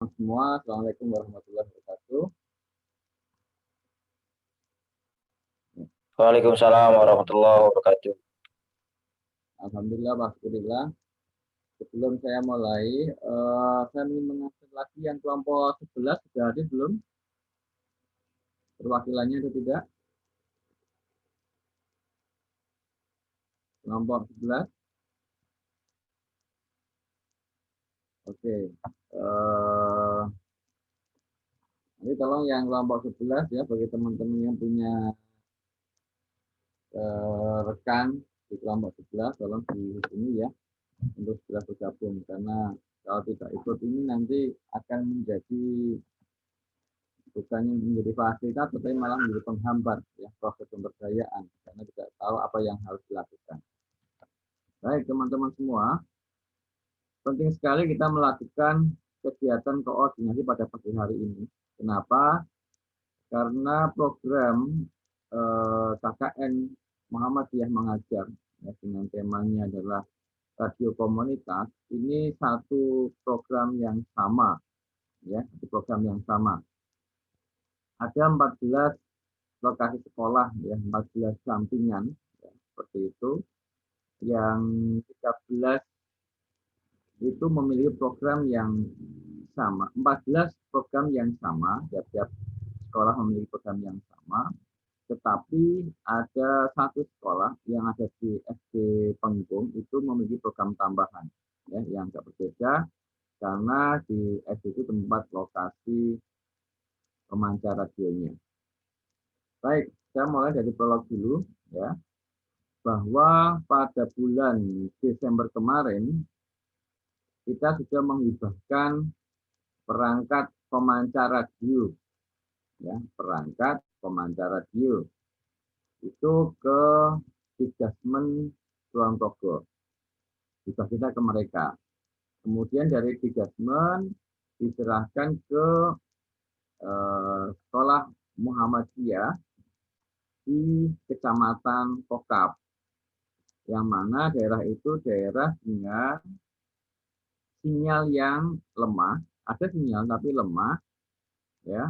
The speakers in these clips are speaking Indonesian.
Semua, Assalamualaikum warahmatullahi wabarakatuh. Waalaikumsalam warahmatullahi wabarakatuh. Alhamdulillah, alhamdulillah. Sebelum saya mulai, saya ingin mengatur lagi yang kelompok 11 sudah hadir belum? Perwakilannya atau tidak? Kelompok 11. Oke. Jadi tolong yang kelompok 11 ya, bagi teman-teman yang punya rekan di kelompok 11, tolong di sini ya, untuk segera bergabung. Karena kalau tidak ikut ini nanti akan menjadi bukannya menjadi fasilitas, tetapi malah menjadi penghambat ya proses pemberdayaan karena tidak tahu apa yang harus dilakukan. Baik teman-teman semua, penting sekali kita melakukan kegiatan koordinasi pada pagi hari ini. Kenapa? Karena program KKN Muhammadiyah Mengajar ya, dengan temanya adalah radio komunitas, ini satu program yang sama ya, satu program yang sama. Ada 14 lokasi sekolah ya, 14 sampingan ya, seperti itu. Yang 13 itu memiliki program yang sama. 14 program yang sama, tiap-tiap sekolah memiliki program yang sama. Tetapi ada satu sekolah yang ada di SD Penggung itu memiliki program tambahan ya, yang agak berbeda karena di SD itu tempat lokasi pemancar radionya. Baik, saya mulai dari prolog dulu ya, bahwa pada bulan Desember kemarin kita sudah menghibahkan perangkat pemancar radio ya, perangkat pemancar radio itu ke Digasmen Kulon Progo. Juga kita ke mereka. Kemudian dari Digasmen diserahkan ke sekolah Muhammadiyah di Kecamatan Kokap, yang mana daerah itu daerah dengan sinyal yang lemah, ada sinyal tapi lemah, ya,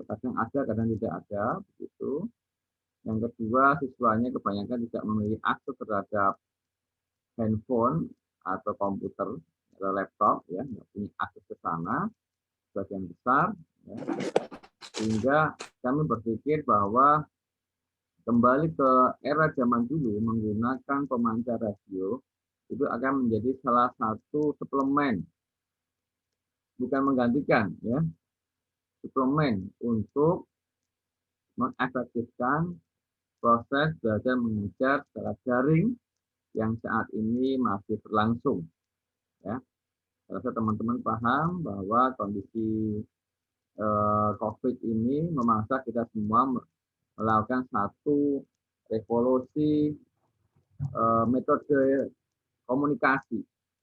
kadang ada, kadang tidak ada, begitu. Yang kedua, siswanya kebanyakan tidak memiliki akses terhadap handphone atau komputer atau laptop, ya, nggak punya akses ke sana, sebagian besar, ya. Sehingga kami berpikir bahwa kembali ke era zaman dulu menggunakan pemancar radio itu akan menjadi salah satu suplemen, bukan menggantikan ya, suplemen untuk mengefektifkan proses belajar mengajar secara daring yang saat ini masih berlangsung ya. Saya teman-teman paham bahwa kondisi COVID ini memaksa kita semua melakukan satu revolusi metode komunikasi,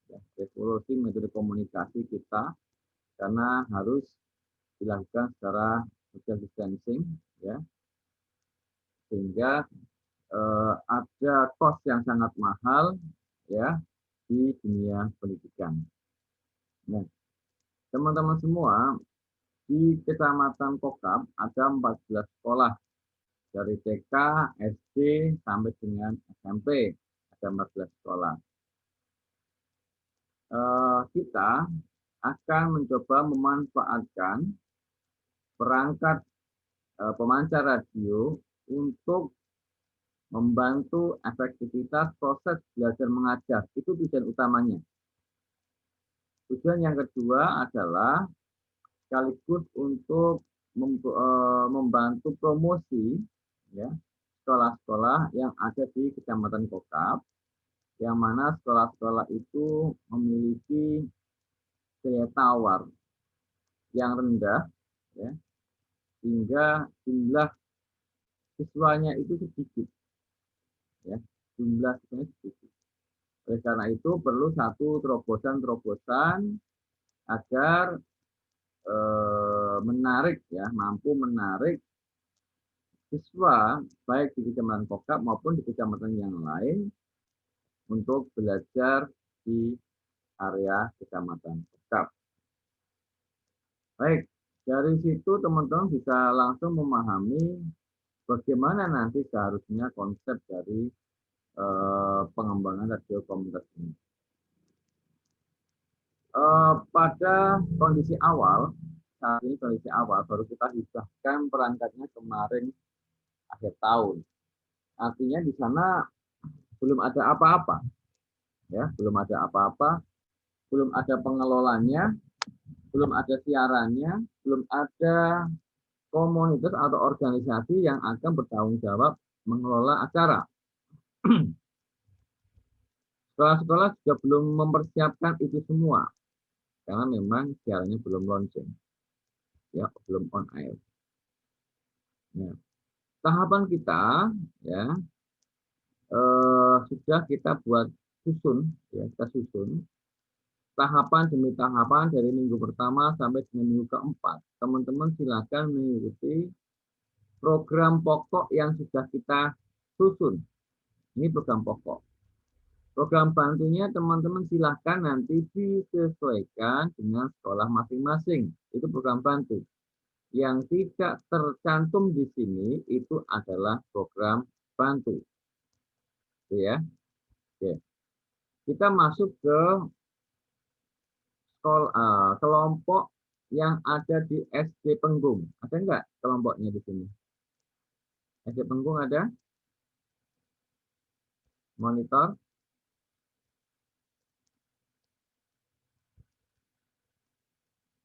ya, revolusi metode komunikasi kita, karena harus dilakukan secara social distancing, ya, sehingga ada cost yang sangat mahal, ya, di dunia pendidikan. Nah, teman-teman semua, di Kecamatan Kokap ada 14 sekolah dari TK, SD sampai dengan SMP, ada 14 sekolah. Kita akan mencoba memanfaatkan perangkat pemancar radio untuk membantu efektivitas proses belajar mengajar. Itu tujuan utamanya. Tujuan yang kedua adalah sekaligus untuk membantu promosi ya, sekolah-sekolah yang ada di Kecamatan Kokap, yang mana sekolah-sekolah itu memiliki daya tawar yang rendah, ya, sehingga jumlah siswanya itu sedikit, ya, jumlah siswanya sedikit. Oleh karena itu perlu satu terobosan-terobosan agar menarik, ya, mampu menarik siswa baik di Kecamatan Kokap maupun di kecamatan yang lain untuk belajar di area Kecamatan Kokap. Baik, dari situ teman-teman bisa langsung memahami bagaimana nanti seharusnya konsep dari pengembangan radio komunitas ini. Pada kondisi awal, saat ini kondisi awal baru kita hibahkan perangkatnya kemarin akhir tahun. Artinya di sana belum ada apa-apa, ya, belum ada apa-apa, belum ada pengelolanya, belum ada siarannya, belum ada komunitas atau organisasi yang akan bertanggung jawab mengelola acara. Sekolah-sekolah juga belum mempersiapkan itu semua karena memang siarannya belum launching, ya, belum on air. Nah, tahapan kita, ya, sudah kita buat susun, ya, kita susun tahapan demi tahapan dari minggu pertama sampai dengan minggu keempat. Teman-teman silakan mengikuti program pokok yang sudah kita susun. Ini program pokok. Program bantunya teman-teman silahkan nanti disesuaikan dengan sekolah masing-masing. Itu program bantu. Yang tidak tercantum di sini itu adalah program bantu. Oke, ya. Oke. Kita masuk ke kelompok yang ada di SD Penggung. Ada enggak kelompoknya di sini? SD Penggung ada? Monitor?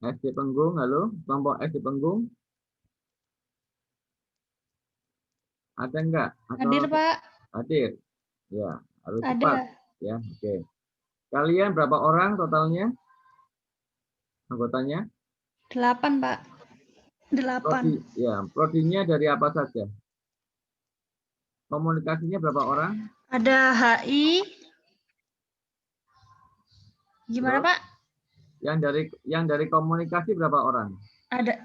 SD Penggung, halo? Kelompok SD Penggung? Ada enggak? Hadir, Atau Pak. hadir? Ya, harus cepat. Ada. Ya, oke. Kalian berapa orang totalnya? Anggotanya? 8, Pak. 8. Ya, prodinya dari apa saja? Komunikasinya berapa orang? Ada HI. Gimana, Terus? Pak? Yang dari komunikasi berapa orang? Ada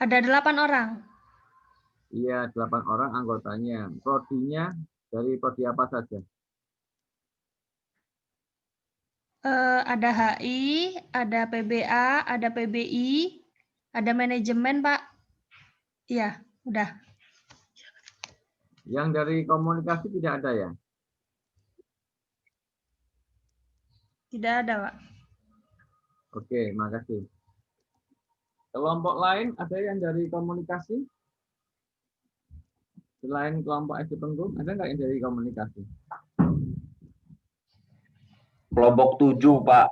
8 orang. Iya, 8 orang anggotanya. Prodinya dari prodi apa saja? Ada HI, ada PBA, ada PBI, ada manajemen, Pak. Iya, udah. Yang dari komunikasi tidak ada ya? Tidak ada, Pak. Oke, makasih. Kelompok lain ada yang dari komunikasi? Selain kelompok SD Penggung, ada nggak yang dari komunikasi? Kelompok 7, Pak.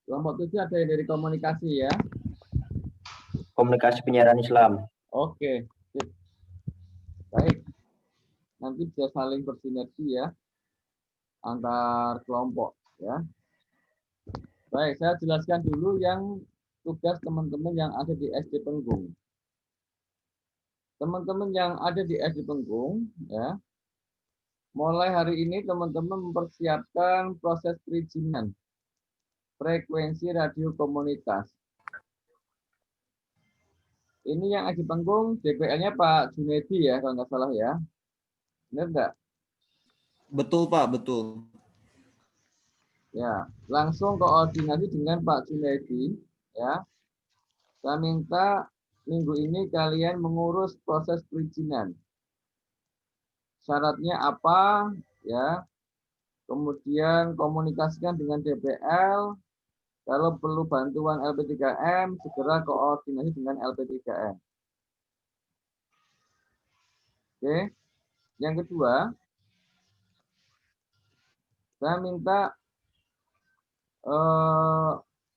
Kelompok 7 ada yang dari komunikasi ya? Komunikasi penyiaran Islam. Oke, sip. Baik. Nanti bisa saling bersinergi ya antar kelompok ya. Baik, saya jelaskan dulu yang tugas teman-teman yang ada di SD Penggung. Teman-teman yang ada di SD Penggung ya, mulai hari ini teman-teman mempersiapkan proses perizinan frekuensi radio komunitas. Ini yang SD Penggung, DPL-nya Pak Junedi ya, kalau nggak salah ya. Benar nggak? Betul, Pak, betul. Ya, langsung koordinasi dengan Pak Junedi ya. Saya minta minggu ini kalian mengurus proses perizinan. Syaratnya apa ya? Kemudian komunikasikan dengan DPL. Kalau perlu bantuan LP3M, segera koordinasi dengan LP3M. Oke. Yang kedua, saya minta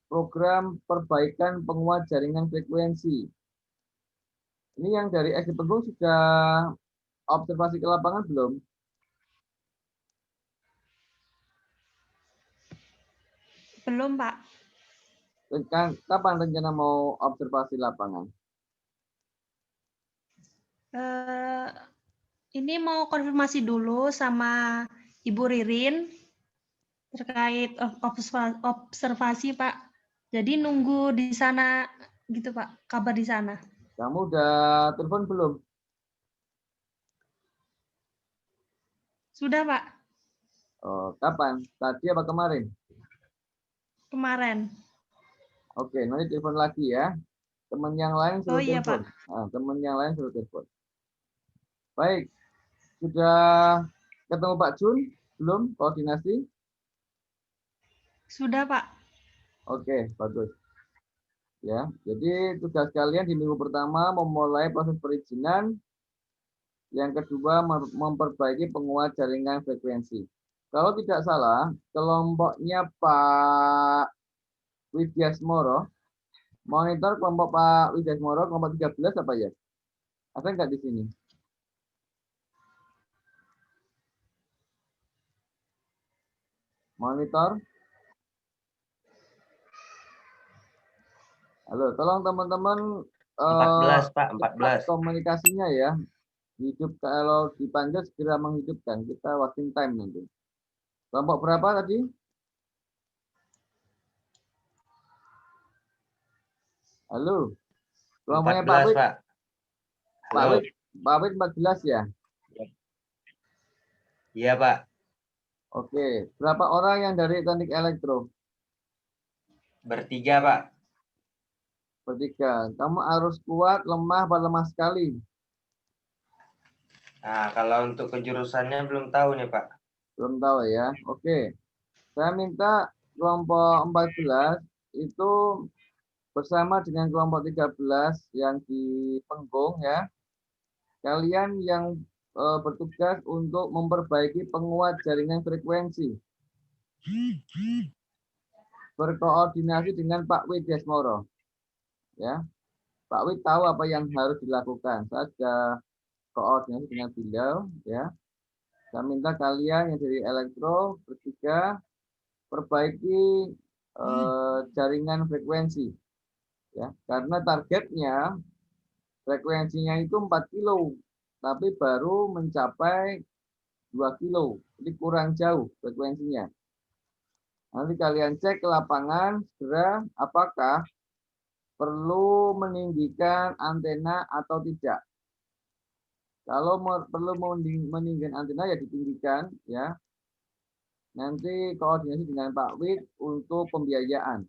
program perbaikan penguat jaringan frekuensi. Ini yang dari SD Penggung sudah observasi ke lapangan belum? Belum, Pak. Kapan rencana mau observasi lapangan? Ini mau konfirmasi dulu sama Ibu Ririn terkait observasi, Pak. Jadi nunggu di sana gitu, Pak. Kabar di sana. Kamu udah telepon belum? Sudah, Pak. Oh, kapan? Tadi apa kemarin? Kemarin. Oke, nanti telepon lagi ya. Teman yang lain Oh suruh iya, telepon. Pak. Nah, teman yang lain suruh telepon. Baik, sudah ketemu Pak Jun? Belum koordinasi? Sudah, Pak. Oke, bagus. Ya, jadi tugas kalian di minggu pertama memulai proses perizinan, yang kedua memperbaiki penguat jaringan frekuensi. Kalau tidak salah, kelompoknya Pak Widyasmoro, monitor kelompok Pak Widyasmoro kelompok 13 apa ya? Ada nggak di sini? Monitor. Halo, tolong teman-teman 14 Pak, cepat 14. komunikasinya ya. Hidup kalau dipanggil segera menghidupkan. Kita wasting time nanti. Kelompok berapa tadi? Halo. Kelompoknya Pak 14 Wid. Pak. Pak Halo. Wid, Pak Wid 14 ya. Iya Pak. Oke. Berapa orang yang dari teknik elektro? Bertiga Pak. Bertiga. Kamu harus kuat, lemah, apa lemah sekali? Nah, kalau untuk kejurusannya belum tahu nih Pak. Belum tahu ya. Oke. Saya minta kelompok 14 itu bersama dengan kelompok 13 yang di Penggung ya. Kalian yang bertugas untuk memperbaiki penguat jaringan frekuensi. Berkoordinasi dengan Pak Widyasmoro. Ya. Pak Wid tahu apa yang harus dilakukan. Saya sudah koordinasi dengan beliau ya. Saya minta kalian yang dari elektro bertiga perbaiki jaringan frekuensi ya. Karena targetnya frekuensinya itu 4 kilo, tapi baru mencapai 2 kilo. Jadi kurang jauh frekuensinya. Nanti kalian cek ke lapangan segera apakah perlu meninggikan antena atau tidak. Kalau perlu meninggikan antena ya ditinggikan ya. Nanti koordinasi dengan Pak Wid untuk pembiayaan.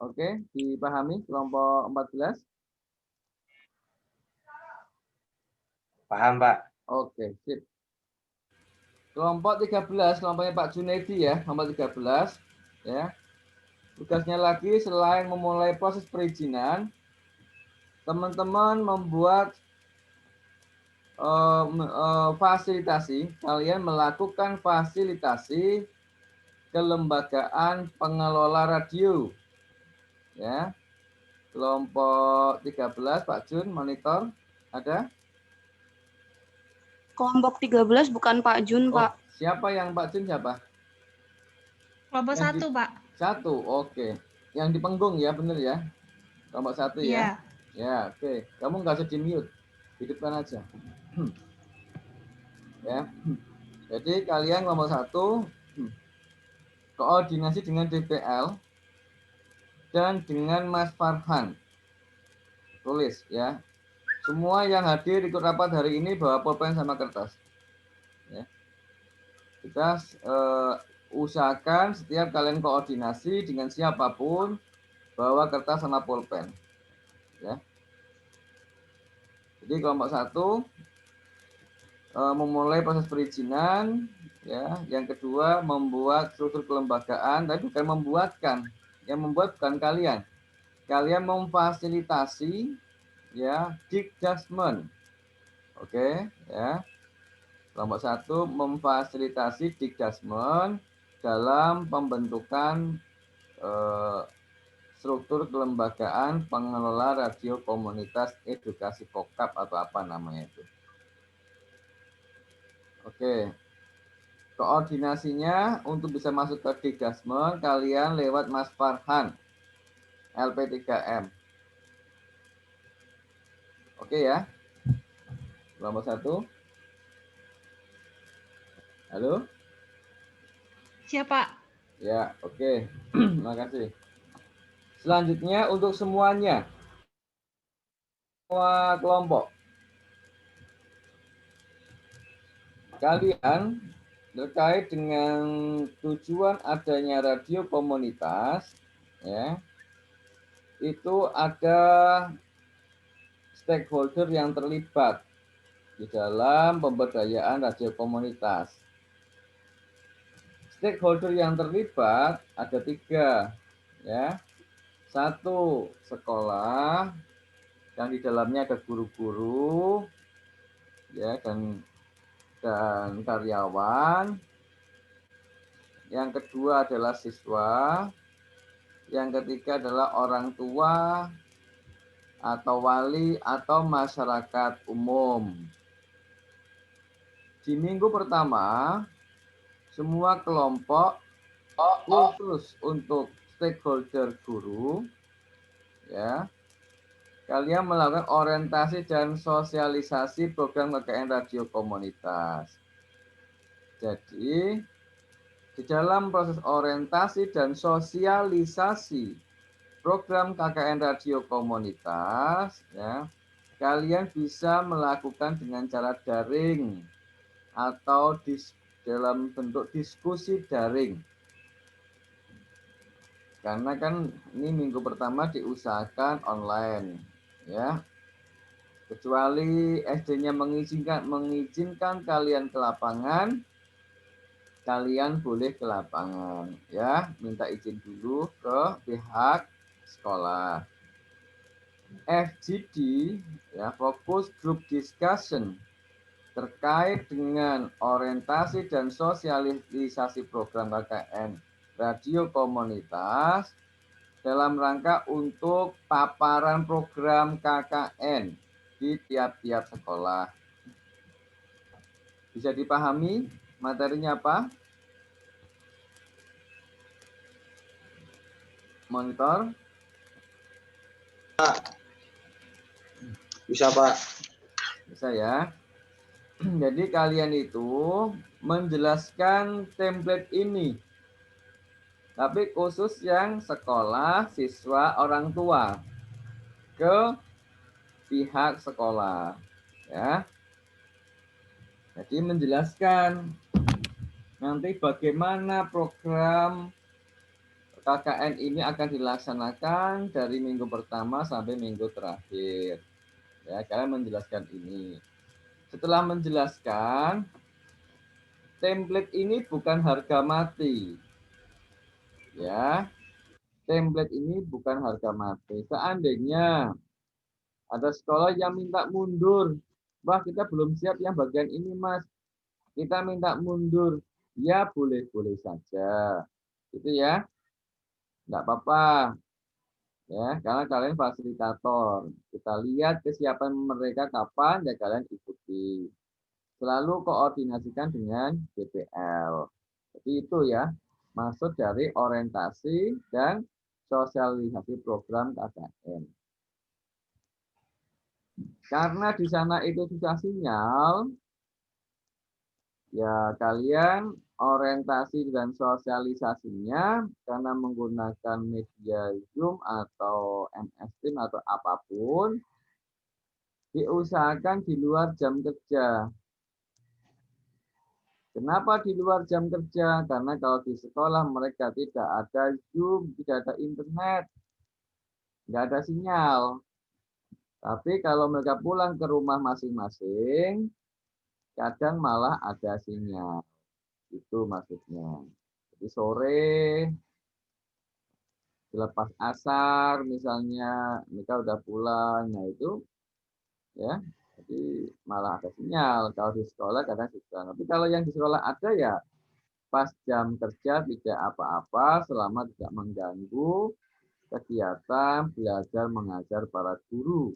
Oke, dipahami kelompok 14? Paham Pak. Oke, sip. Kelompok 13, kelompoknya Pak Junaidi ya, kelompok 13 ya. Tugasnya lagi selain memulai proses perizinan, teman-teman membuat fasilitasi, kalian melakukan fasilitasi kelembagaan pengelola radio. Ya. Kelompok 13 Pak Jun monitor ada? Kelompok 13 bukan Pak Jun, Oh, Pak. siapa yang Pak Jun siapa? Kelompok Yang 1, Pak. 1, oke. Yang di Penggung ya, bener ya? Kelompok 1 ya? Iya. Ya, oke. Kamu nggak usah di-mute. Hidupkan aja. Ya. Jadi kalian kelompok 1 koordinasi dengan DPL dan dengan Mas Farhan. Tulis ya. Semua yang hadir ikut rapat hari ini bawa pulpen sama kertas. Ya. Kita usahakan setiap kalian koordinasi dengan siapapun bawa kertas sama pulpen. Ya. Jadi kelompok 1 memulai proses perizinan, ya. Yang kedua membuat struktur kelembagaan, tapi bukan membuatkan. Yang membuat bukan kalian. Kalian memfasilitasi ya Dikdasmen. Oke, ya. Kelompok 1 memfasilitasi Dikdasmen dalam pembentukan struktur kelembagaan pengelola radio komunitas edukasi kokap atau apa namanya itu. Oke. Koordinasinya untuk bisa masuk ke Dikdasmen kalian lewat Mas Farhan LP3M. Oke ya. Kelompok 1. Halo? Siapa? Ya, oke. Terima kasih. Selanjutnya untuk semuanya. Semua kelompok. Kalian terkait dengan tujuan adanya radio komunitas, ya. itu ada stakeholder yang terlibat di dalam pemberdayaan radio komunitas. Stakeholder yang terlibat ada 3, ya. 1, sekolah, yang di dalamnya ada guru-guru, ya, dan karyawan. Yang kedua adalah siswa. Yang ketiga adalah orang tua atau wali atau masyarakat umum. Di minggu pertama, semua kelompok khusus untuk stakeholder guru, ya, kalian melakukan orientasi dan sosialisasi program KKN Radio Komunitas. Jadi, di dalam proses orientasi dan sosialisasi program KKN Radio Komunitas, ya, kalian bisa melakukan dengan cara daring atau dalam bentuk diskusi daring. Karena kan ini minggu pertama diusahakan online, ya. Kecuali SD-nya mengizinkan kalian ke lapangan, kalian boleh ke lapangan, ya. Minta izin dulu ke pihak sekolah. FGD, ya, Focus Group Discussion, terkait dengan orientasi dan sosialisasi program KKN Radio Komunitas dalam rangka untuk paparan program KKN di tiap-tiap sekolah. Bisa dipahami materinya apa? Monitor. Bisa, Pak. Bisa ya. Jadi kalian itu menjelaskan template ini. Tapi khusus yang sekolah, siswa, orang tua ke pihak sekolah, ya. Jadi menjelaskan nanti bagaimana program KKN ini akan dilaksanakan dari minggu pertama sampai minggu terakhir. Ya, kalian menjelaskan ini. Setelah menjelaskan, template ini bukan harga mati. Ya, template ini bukan harga mati. Seandainya ada sekolah yang minta mundur, wah kita belum siap yang bagian ini mas, kita minta mundur, ya boleh-boleh saja, itu ya, nggak apa-apa, ya, karena kalian fasilitator. Kita lihat kesiapan mereka kapan, ya kalian ikuti. Selalu koordinasikan dengan DPL. Jadi itu ya, maksud dari orientasi dan sosialisasi program KKN. Karena di sana itu susah sinyal, ya kalian orientasi dan sosialisasinya karena menggunakan media Zoom atau MS Team atau apapun, diusahakan di luar jam kerja. Kenapa di luar jam kerja? Karena kalau di sekolah mereka tidak ada Zoom, tidak ada internet, nggak ada sinyal. Tapi kalau mereka pulang ke rumah masing-masing, kadang malah ada sinyal. Itu maksudnya. Jadi sore, selepas asar misalnya, mereka udah pulang, nah itu ya, jadi malah ada sinyal. Kalau di sekolah kadang susah. Tapi kalau yang di sekolah ada ya, pas jam kerja tidak apa-apa selama tidak mengganggu kegiatan belajar mengajar para guru.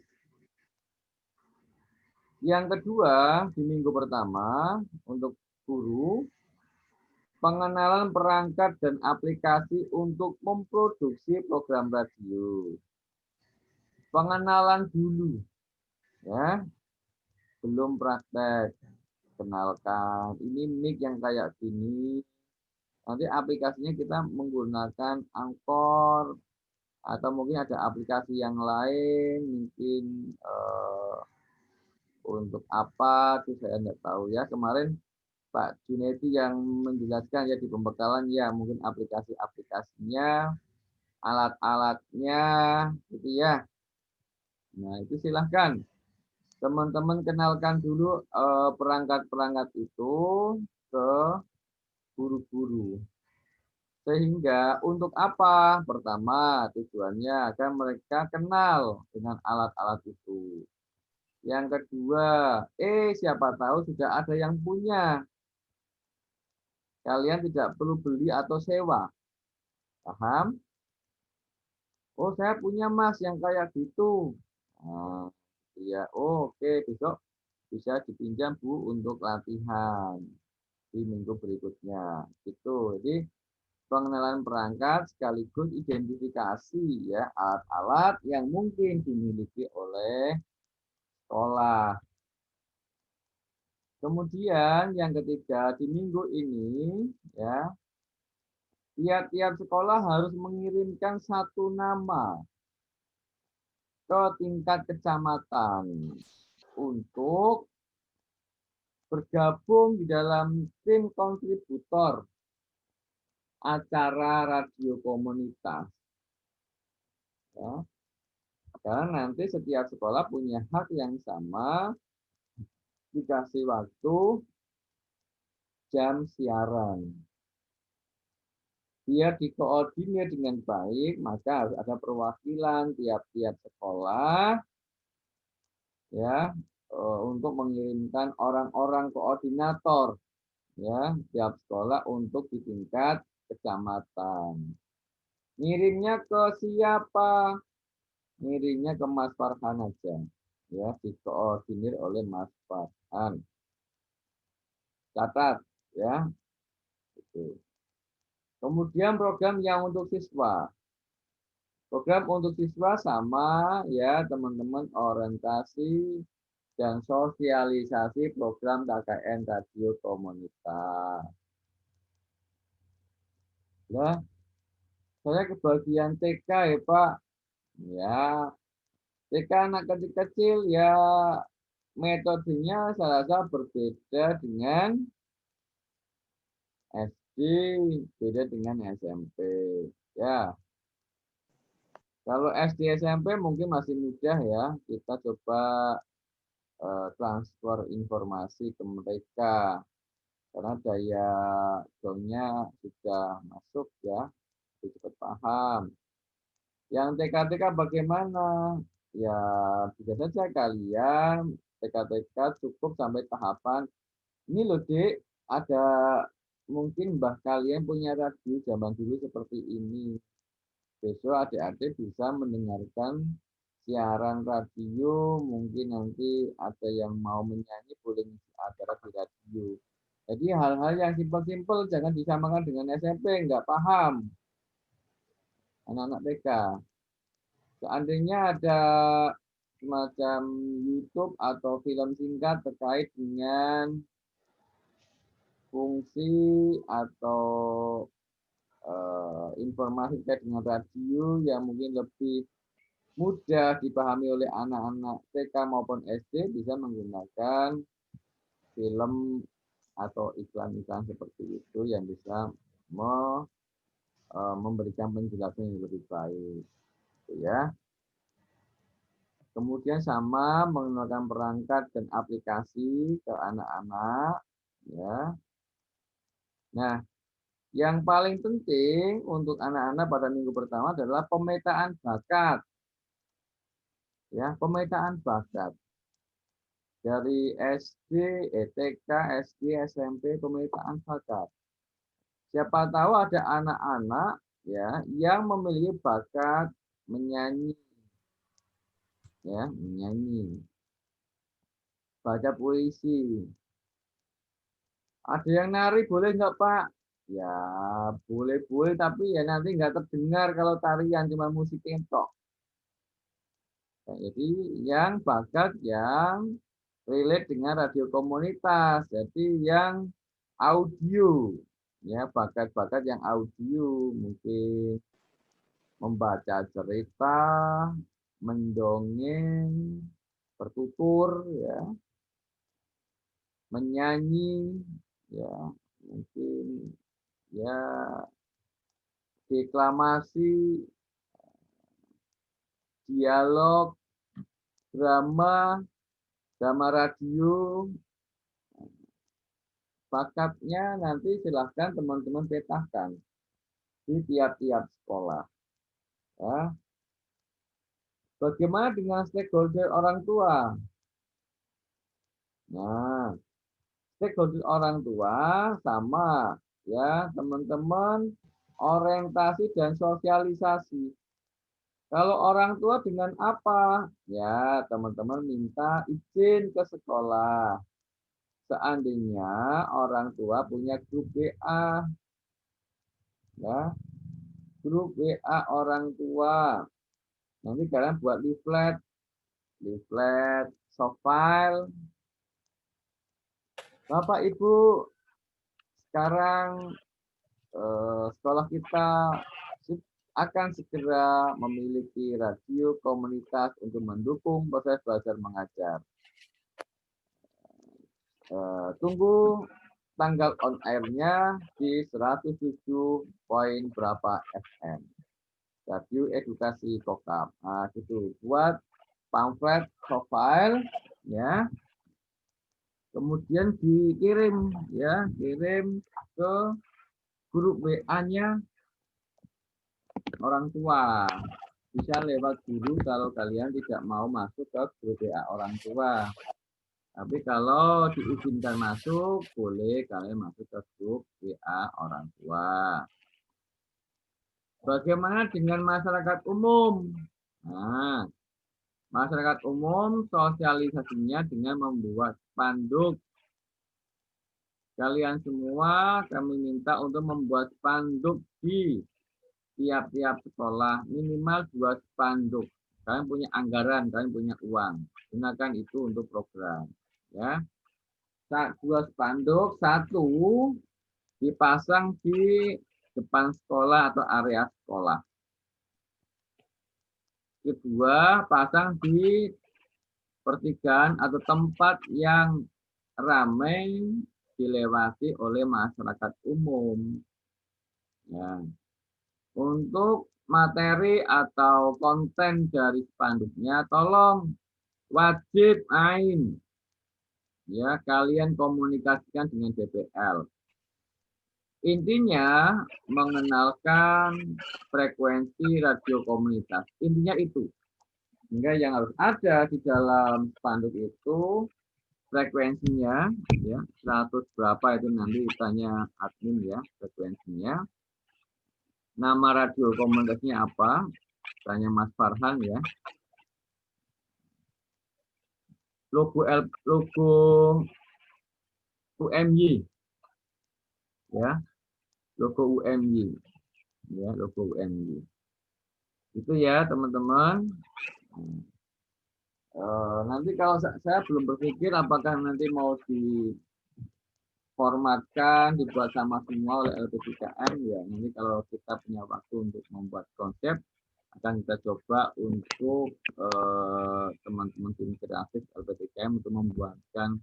Yang kedua, di minggu pertama untuk guru, pengenalan perangkat dan aplikasi untuk memproduksi program radio. Pengenalan dulu, ya, belum praktek. Kenalkan, ini mic yang kayak gini. Nanti aplikasinya kita menggunakan Anchor atau mungkin ada aplikasi yang lain, mungkin untuk apa itu saya tidak tahu ya. Kemarin Pak Junedi yang menjelaskan ya di pembekalan ya, mungkin aplikasi-aplikasinya alat-alatnya, gitu ya. Nah, itu silahkan teman-teman kenalkan dulu perangkat-perangkat itu ke guru-guru. Sehingga untuk apa? Pertama, tujuannya agar mereka kenal dengan alat-alat itu. Yang kedua, siapa tahu sudah ada yang punya. Kalian tidak perlu beli atau sewa. Paham? Oh, saya punya Mas yang kayak gitu. Nah, iya, oke, besok bisa dipinjam Bu untuk latihan di minggu berikutnya. Gitu. Jadi pengenalan perangkat sekaligus identifikasi ya alat-alat yang mungkin dimiliki oleh sekolah. Kemudian yang ketiga di minggu ini ya tiap-tiap sekolah harus mengirimkan satu nama ke tingkat kecamatan untuk bergabung di dalam tim kontributor acara radio komunitas. Ya. Karena nanti setiap sekolah punya hak yang sama, dikasih waktu jam siaran. Biar dikoordinir dengan baik, maka harus ada perwakilan tiap-tiap sekolah ya untuk mengirimkan orang-orang koordinator ya tiap sekolah untuk di tingkat kecamatan. Ngirimnya ke siapa? Ngirimnya ke Mas Farhan aja. Ya, dikoordinir oleh Mas Farhan. Catat ya. Gitu. Kemudian program yang untuk siswa. Program untuk siswa sama ya teman-teman orientasi dan sosialisasi program KKN Radio Komunitas. Ya, saya ke bagian TK ya Pak. Ya, TK anak kecil-kecil ya metodenya saya rasa berbeda dengan SD, beda dengan SMP. Ya, kalau SD SMP mungkin masih mudah ya. Kita coba transfer informasi ke mereka karena daya gongnya sudah masuk ya, cepat paham. Yang TK-TK bagaimana? Ya bisa saja kalian TK-TK cukup sampai tahapan ini loh Dek, ada mungkin mbah kalian punya radio zaman dulu seperti ini. Besok adik-adik bisa mendengarkan siaran radio, mungkin nanti ada yang mau menyanyi boleh ngisi acara di radio. Jadi hal-hal yang simpel-simpel jangan disamakan dengan SMP, nggak paham anak-anak TK. Seandainya ada semacam YouTube atau film singkat terkait dengan fungsi atau informasi terkait dengan radio yang mungkin lebih mudah dipahami oleh anak-anak TK maupun SD bisa menggunakan film atau iklan-iklan seperti itu yang bisa memberikan penjelasan yang lebih baik, gitu ya. Kemudian sama menggunakan perangkat dan aplikasi ke anak-anak, ya. Nah, yang paling penting untuk anak-anak pada minggu pertama adalah pemetaan bakat, ya, pemetaan bakat. Dari SD, TK, SD, SMP, pemetaan bakat. Siapa tahu ada anak-anak ya yang memiliki bakat menyanyi, ya, menyanyi, baca puisi. Ada yang nari boleh nggak Pak? Ya boleh-boleh tapi ya nanti nggak terdengar kalau tarian cuma musik entok. Nah, jadi yang bakat yang relate dengan radio komunitas. Jadi yang audio, ya bakat-bakat yang audio mungkin membaca cerita, mendongeng, bertutur, ya, menyanyi, ya mungkin ya deklamasi, dialog, drama radio. Bakatnya nanti silahkan teman-teman petakan di tiap-tiap sekolah. Ya. Bagaimana dengan stakeholder orang tua? Nah, stakeholder orang tua sama ya teman-teman, orientasi dan sosialisasi. Kalau orang tua dengan apa? Ya, teman-teman minta izin ke sekolah. Seandainya orang tua punya grup WA, ya, grup WA orang tua. Nanti kalian buat leaflet, soft file. Bapak Ibu, sekarang sekolah kita akan segera memiliki radio komunitas untuk mendukung proses belajar mengajar. Tunggu tanggal on air-nya di 107 poin berapa FM. Radio Edukasi Kokam. Nah, gitu. Buat pamflet profile ya. Kemudian dikirim ya, kirim ke grup WA-nya orang tua. Bisa lewat guru kalau kalian tidak mau masuk ke grup WA orang tua. Tapi kalau diizinkan masuk, boleh kalian masuk ke grup WA orang tua. Bagaimana dengan masyarakat umum? Nah, masyarakat umum sosialisasinya dengan membuat spanduk. Kalian semua kami minta untuk membuat spanduk di tiap-tiap sekolah, minimal 2 spanduk. Kalian punya anggaran, kalian punya uang. Gunakan itu untuk program. Ya, 2 spanduk, 1 dipasang di depan sekolah atau area sekolah. Kedua, pasang di pertigaan atau tempat yang ramai dilewati oleh masyarakat umum. Ya. Untuk materi atau konten dari spanduknya, tolong wajib AIN. Ya, kalian komunikasikan dengan DPL. Intinya mengenalkan frekuensi radio komunitas. Intinya itu. Sehingga yang harus ada di dalam spanduk itu frekuensinya ya, 100 berapa itu nanti tanya admin ya, frekuensinya. Nama radio komunitasnya apa? Tanya Mas Farhan ya. Logo UMY ya, logo UMY ya, logo UMY itu ya teman-teman. Nanti kalau saya belum berpikir apakah nanti mau diformatkan dibuat sama semua oleh LPTKM ya, nanti kalau kita punya waktu untuk membuat konsep akan kita coba untuk teman-teman tim kreatif LPTKM untuk membuatkan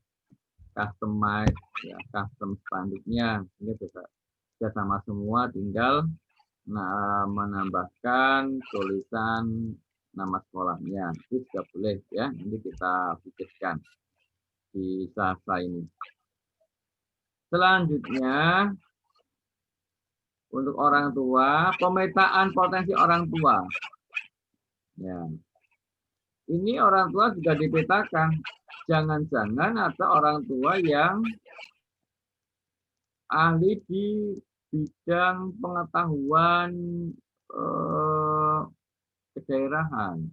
customize ya, custom spanduknya. Ini bisa sama semua, tinggal menambahkan tulisan nama sekolahnya. Itu sudah boleh ya, nanti kita pikirkan di Selasa ini. Selanjutnya untuk orang tua, pemetaan potensi orang tua. Ya. Ini orang tua juga dipetakan. Jangan-jangan ada orang tua yang ahli di bidang pengetahuan kedaerahan.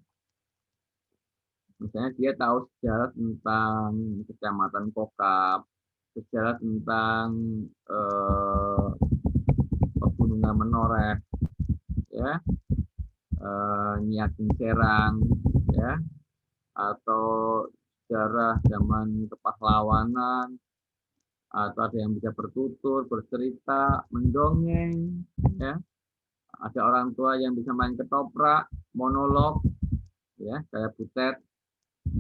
Misalnya dia tahu sejarah tentang Kecamatan Kokap, sejarah tentang Pegunungan Menoreh, ya, Nyiatin Serang, ya, atau sejarah zaman kepahlawanan, atau ada yang bisa bertutur, bercerita, mendongeng, ya. Ada orang tua yang bisa main ketoprak, monolog, ya, kayak Butet,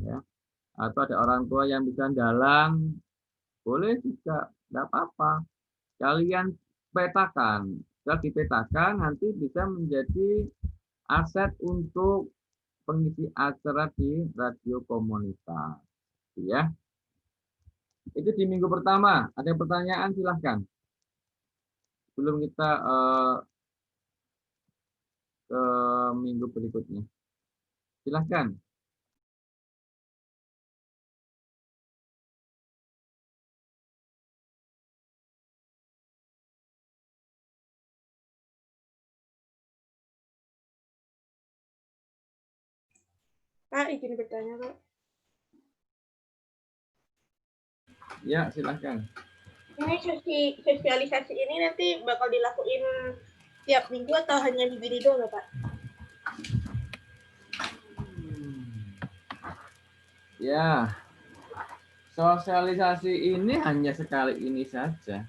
ya. Atau ada orang tua yang bisa dalang, boleh juga, tidak apa-apa. Kalian petakan, setelah dipetakan nanti bisa menjadi aset untuk pengisi acara di radio komunitas. Ya. Itu di minggu pertama. Ada pertanyaan silahkan. Sebelum kita ke minggu berikutnya. Silahkan. Pak, izin bertanya, Pak. Ya, silahkan. Ini sosialisasi ini nanti bakal dilakuin tiap minggu atau hanya di BIDI doang, Pak? Ya, sosialisasi ini hanya sekali ini saja.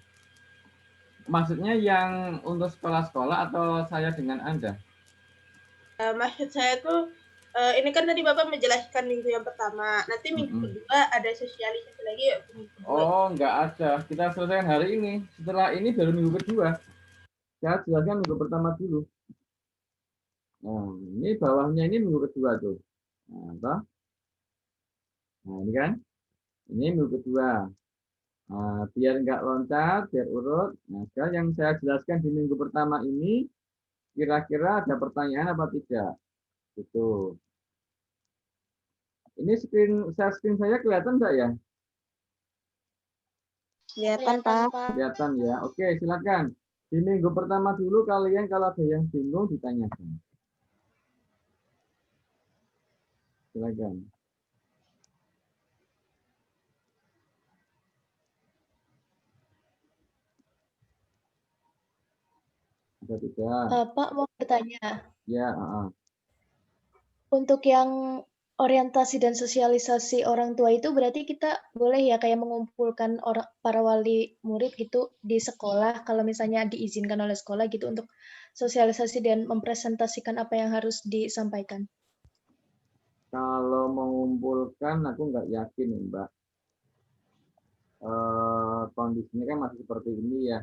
Maksudnya yang untuk sekolah-sekolah atau saya dengan Anda? Maksud saya tuh, ini kan tadi Bapak menjelaskan minggu yang pertama. Nanti minggu kedua ada sosialisasi lagi ya? Oh, enggak ada. Kita selesaikan hari ini. Setelah ini baru minggu kedua. Saya jelaskan minggu pertama dulu. Nah, ini bawahnya ini minggu kedua tuh. Nah, ini kan. Ini minggu kedua. Nah, biar enggak loncat, biar urut. Nah, sekarang yang saya jelaskan di minggu pertama ini, kira-kira ada pertanyaan apa tidak? Gitu. Ini screen saya kelihatan enggak ya? Kelihatan, Pak. Kelihatan ya. Oke, silakan. Di minggu pertama dulu kalian kalau ada yang bingung ditanyakan. Silakan. Ada tidak? Pak mau bertanya, Ya, untuk yang orientasi dan sosialisasi orang tua itu berarti kita boleh ya kayak mengumpulkan para wali murid gitu di sekolah kalau misalnya diizinkan oleh sekolah gitu untuk sosialisasi dan mempresentasikan apa yang harus disampaikan. kalau mengumpulkan aku nggak yakin nih, Mbak. Kondisinya kan masih seperti ini ya.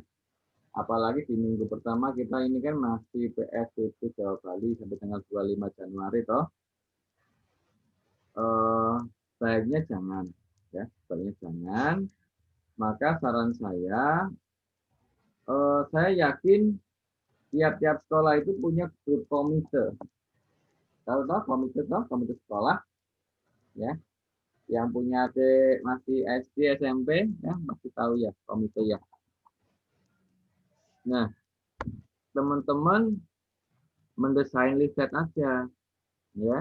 Apalagi di minggu pertama kita ini kan masih PSBB Jawa Bali sampai tanggal 25 Januari toh. Baiknya jangan ya, baiknya jangan. Maka saran saya yakin tiap-tiap sekolah itu punya grup komite. Tahu toh komite toh, komite sekolah ya. Yang punya adik masih SD, SMP ya masih tahu ya komite ya. Nah, teman-teman mendesain leaflet aja ya.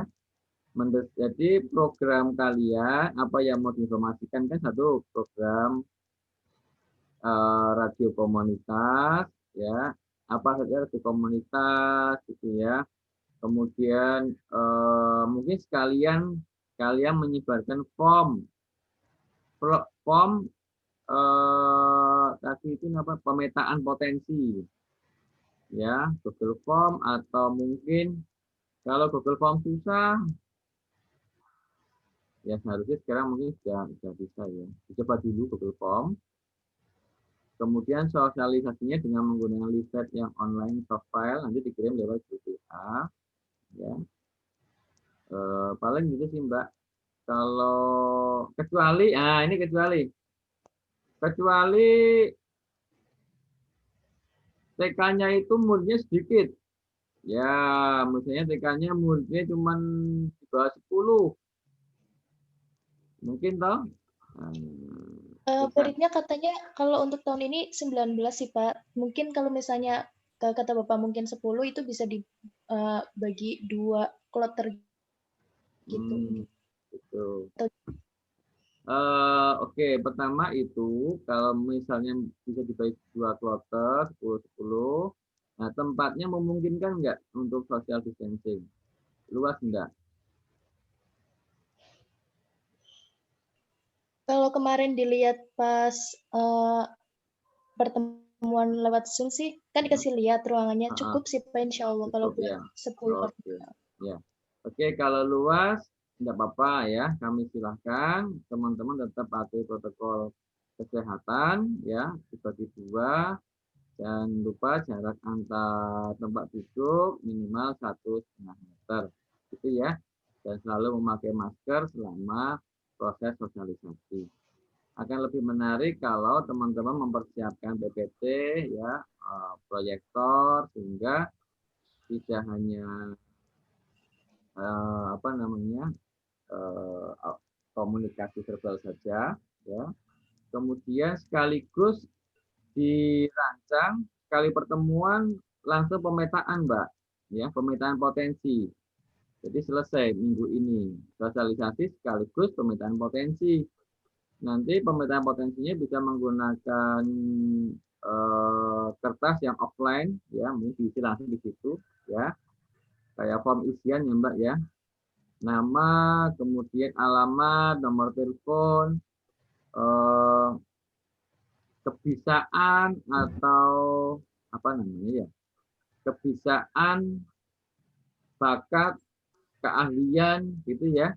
Jadi program kalian apa yang mau diinformasikan kan satu program radio komunitas ya, apa saja radio komunitas gitu ya. Kemudian mungkin sekalian kalian menyebarkan form tadi itu apa, pemetaan potensi ya, Google Form, atau mungkin kalau Google Form susah ya seharusnya sekarang mungkin sudah bisa ya, dicoba dulu Google Form. Kemudian sosialisasinya dengan menggunakan leaflet yang online soft file, nanti dikirim lewat WA ya. Paling gitu sih Mbak. Kalau kecuali TK-nya itu muridnya sedikit. Ya, misalnya TK-nya muridnya cuma di bawah 10. Mungkin toh? Muridnya katanya kalau untuk tahun ini 19 sih Pak. Mungkin kalau misalnya kata Bapak mungkin 10 itu bisa dibagi 2 kloter gitu. Gitu. Oke, pertama itu kalau misalnya bisa dibagi 2 kloter 10-10, nah tempatnya memungkinkan nggak untuk social distancing? Luas enggak? Kalau kemarin dilihat pas pertemuan lewat Zoom sih, kan dikasih lihat ruangannya cukup sih Pak, insya Allah kalau buat 10 Oke. Ya. Oke, kalau luas enggak apa-apa ya, kami silahkan teman-teman tetap patuhi protokol kesehatan ya, dibagi 2. Jangan lupa jarak antar tempat duduk minimal 1,5 meter. Gitu ya. dan selalu memakai masker selama proses sosialisasi. Akan lebih menarik kalau teman-teman mempersiapkan PPT ya, proyektor, sehingga tidak hanya komunikasi verbal saja, ya. Kemudian sekaligus dirancang sekali pertemuan langsung pemetaan, Mbak, ya, pemetaan potensi. Jadi selesai minggu ini sosialisasi sekaligus pemetaan potensi. Nanti pemetaan potensinya bisa menggunakan kertas yang offline, ya, mungkin diisi langsung di situ, ya, kayak form isian ya Mbak ya, nama, kemudian alamat, nomor telepon, kebisaan atau apa namanya ya, kebisaan, bakat, keahlian gitu ya.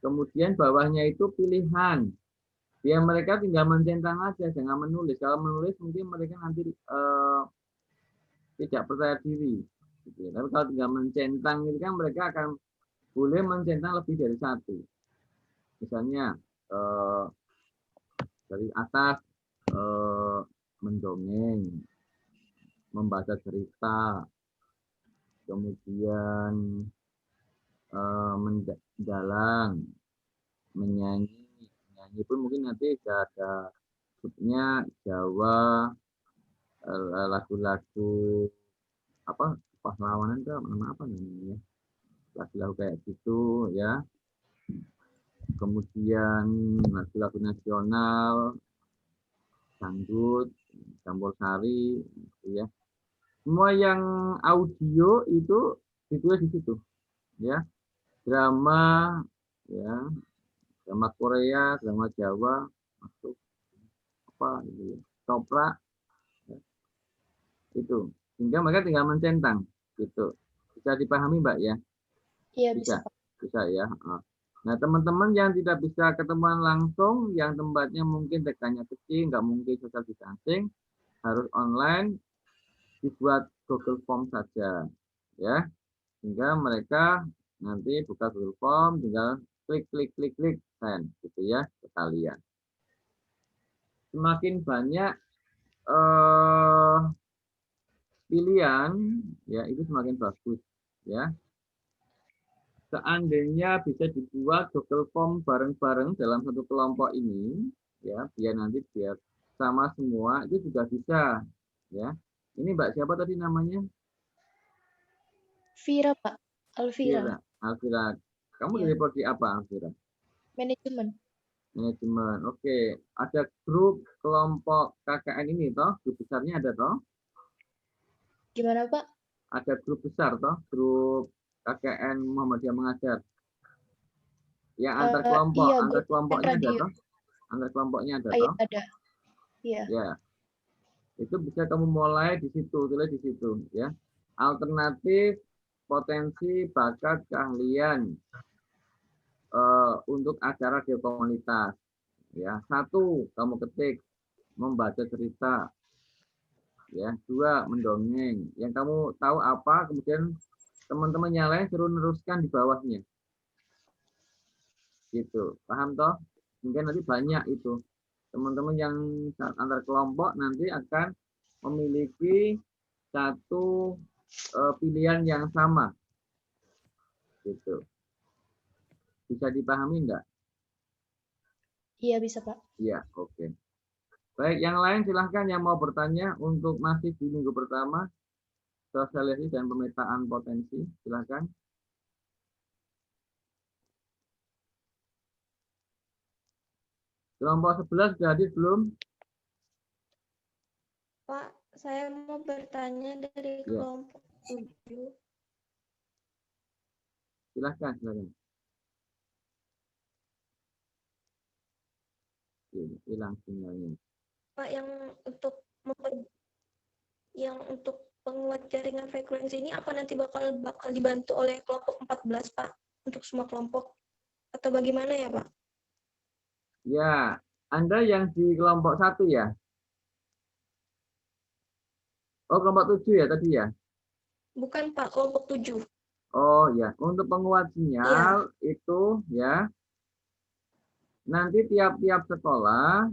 Kemudian bawahnya itu pilihan. Biar mereka tinggal mencentang aja, jangan menulis. Kalau menulis mungkin mereka nanti tidak percaya diri. Gitu. Tapi kalau tinggal mencentang ini kan mereka akan boleh mencentang lebih dari satu. Misalnya dari atas mendongeng, membaca cerita, kemudian mendalang, menyanyi. Menyanyi pun mungkin nanti ada grupnya Jawa, lagu-lagu apa pahlawanan itu nama apa namanya, lagu-lagu kayak gitu ya. Kemudian lagu-lagu nasional, dangdut, campur sari, gitu ya. Semua yang audio itu ditulis di situ, ya. Drama, ya, drama Korea, drama Jawa, masuk apa gitu ya, toprak, ya. Itu, sehingga mereka tinggal mencentang, gitu. Bisa dipahami Mbak ya? Iya, bisa. Bisa ya. Nah, teman-teman yang tidak bisa ketemuan langsung, yang tempatnya mungkin tekannya kecil, nggak mungkin social distancing, harus online, dibuat Google Form saja, ya. Sehingga mereka nanti buka Google Form, tinggal klik, send, gitu ya, ke kalian. Semakin banyak pilihan, ya itu semakin bagus, ya. Seandainya bisa dibuat Google Form bareng-bareng dalam satu kelompok ini, ya, biar nanti biar sama semua, itu juga bisa, ya. Ini Mbak siapa tadi namanya? Vira, Pak. Alvira. Alvira. Kamu Ya. dari prodi apa, Alvira? Manajemen. Manajemen. Oke. Ada grup kelompok KKN ini toh, grup besarnya ada toh? Gimana, Pak? Ada grup besar toh, grup KKN Muhammadiyah Mengajar. Yang antar kelompok, iya, antar grup kelompoknya ada radio. toh? Antar kelompoknya ada Iya, toh? ada. Iya. Ya. Itu bisa kamu mulai di situ, tulis di situ, ya. Alternatif, potensi, bakat, keahlian untuk acara di komunitas. Ya, 1 kamu ketik membaca cerita. Ya, 2 mendongeng. Yang kamu tahu apa, kemudian teman-teman yang lain suruh meneruskan di bawahnya. Gitu. Paham toh? Mungkin nanti banyak itu. Teman-teman yang antar kelompok nanti akan memiliki satu pilihan yang sama. Gitu. Bisa dipahami enggak? Iya, bisa, Pak. Iya, oke. Baik, yang lain silahkan yang mau bertanya untuk masih di minggu pertama, sosialisasi dan pemetaan potensi, silahkan. Kelompok 11 sudah hadir belum? Pak, saya mau bertanya dari Ya. kelompok 7. Silahkan. Hilang sinyalnya. Pak, yang untuk penguat jaringan frekuensi ini apa nanti bakal dibantu oleh kelompok 14, Pak? Untuk semua kelompok atau bagaimana ya, Pak? Ya, Anda yang di kelompok 1 ya? Oh, kelompok 7 ya tadi ya? Bukan, Pak, kelompok 7. Oh ya, untuk penguat sinyal itu ya, nanti tiap-tiap sekolah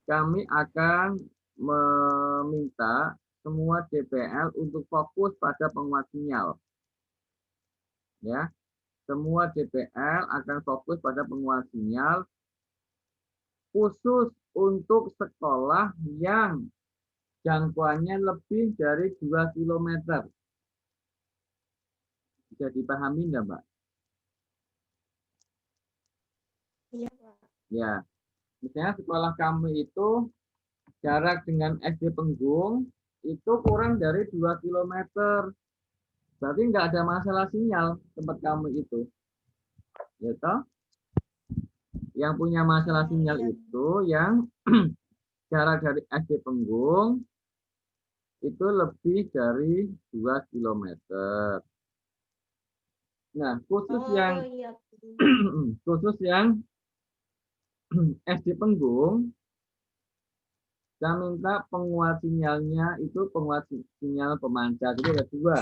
kami akan meminta semua DPL untuk fokus pada penguat sinyal. Ya, semua DPL akan fokus pada penguat sinyal khusus untuk sekolah yang jangkauannya lebih dari 2 km. Bisa dipahami enggak, Mbak? Iya, Pak. Ya, misalnya sekolah kami itu jarak dengan SD Penggung itu kurang dari 2 km. Berarti nggak ada masalah sinyal tempat kami itu. Ya toh? Yang punya masalah sinyal itu yang jarak dari SD Penggung itu lebih dari 2 km. Nah, khusus yang iya. khusus yang SD Penggung, saya minta penguat sinyalnya itu penguat sinyal pemancar. Jadi ada dua.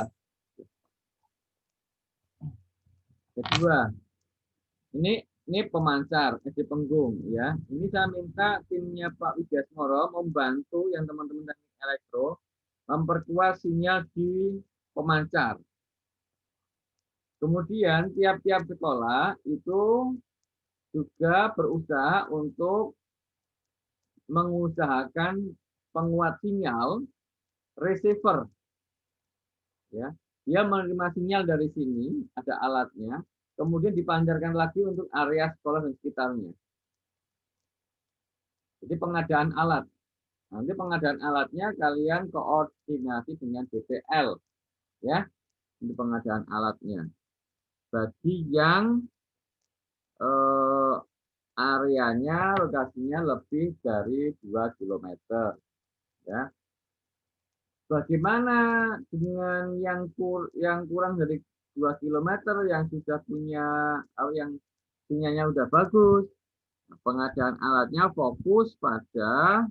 Kedua, ini pemancar SD Penggung ya. Ini saya minta timnya Pak Widyasmoro membantu yang teman-teman teknik elektro memperkuat sinyal di pemancar. Kemudian tiap-tiap sekolah itu juga berusaha untuk mengusahakan penguat sinyal receiver. Ya, dia menerima sinyal dari sini, ada alatnya, kemudian dipancarkan lagi untuk area sekolah dan sekitarnya. Jadi pengadaan alat. Nanti pengadaan alatnya kalian koordinasi dengan DPL, ya, ini pengadaan alatnya. Bagi yang areanya, lokasinya lebih dari 2 km, ya. Bagaimana dengan yang kurang dari 2 km yang sudah punya yang sinyalnya sudah bagus? Pengadaan alatnya fokus pada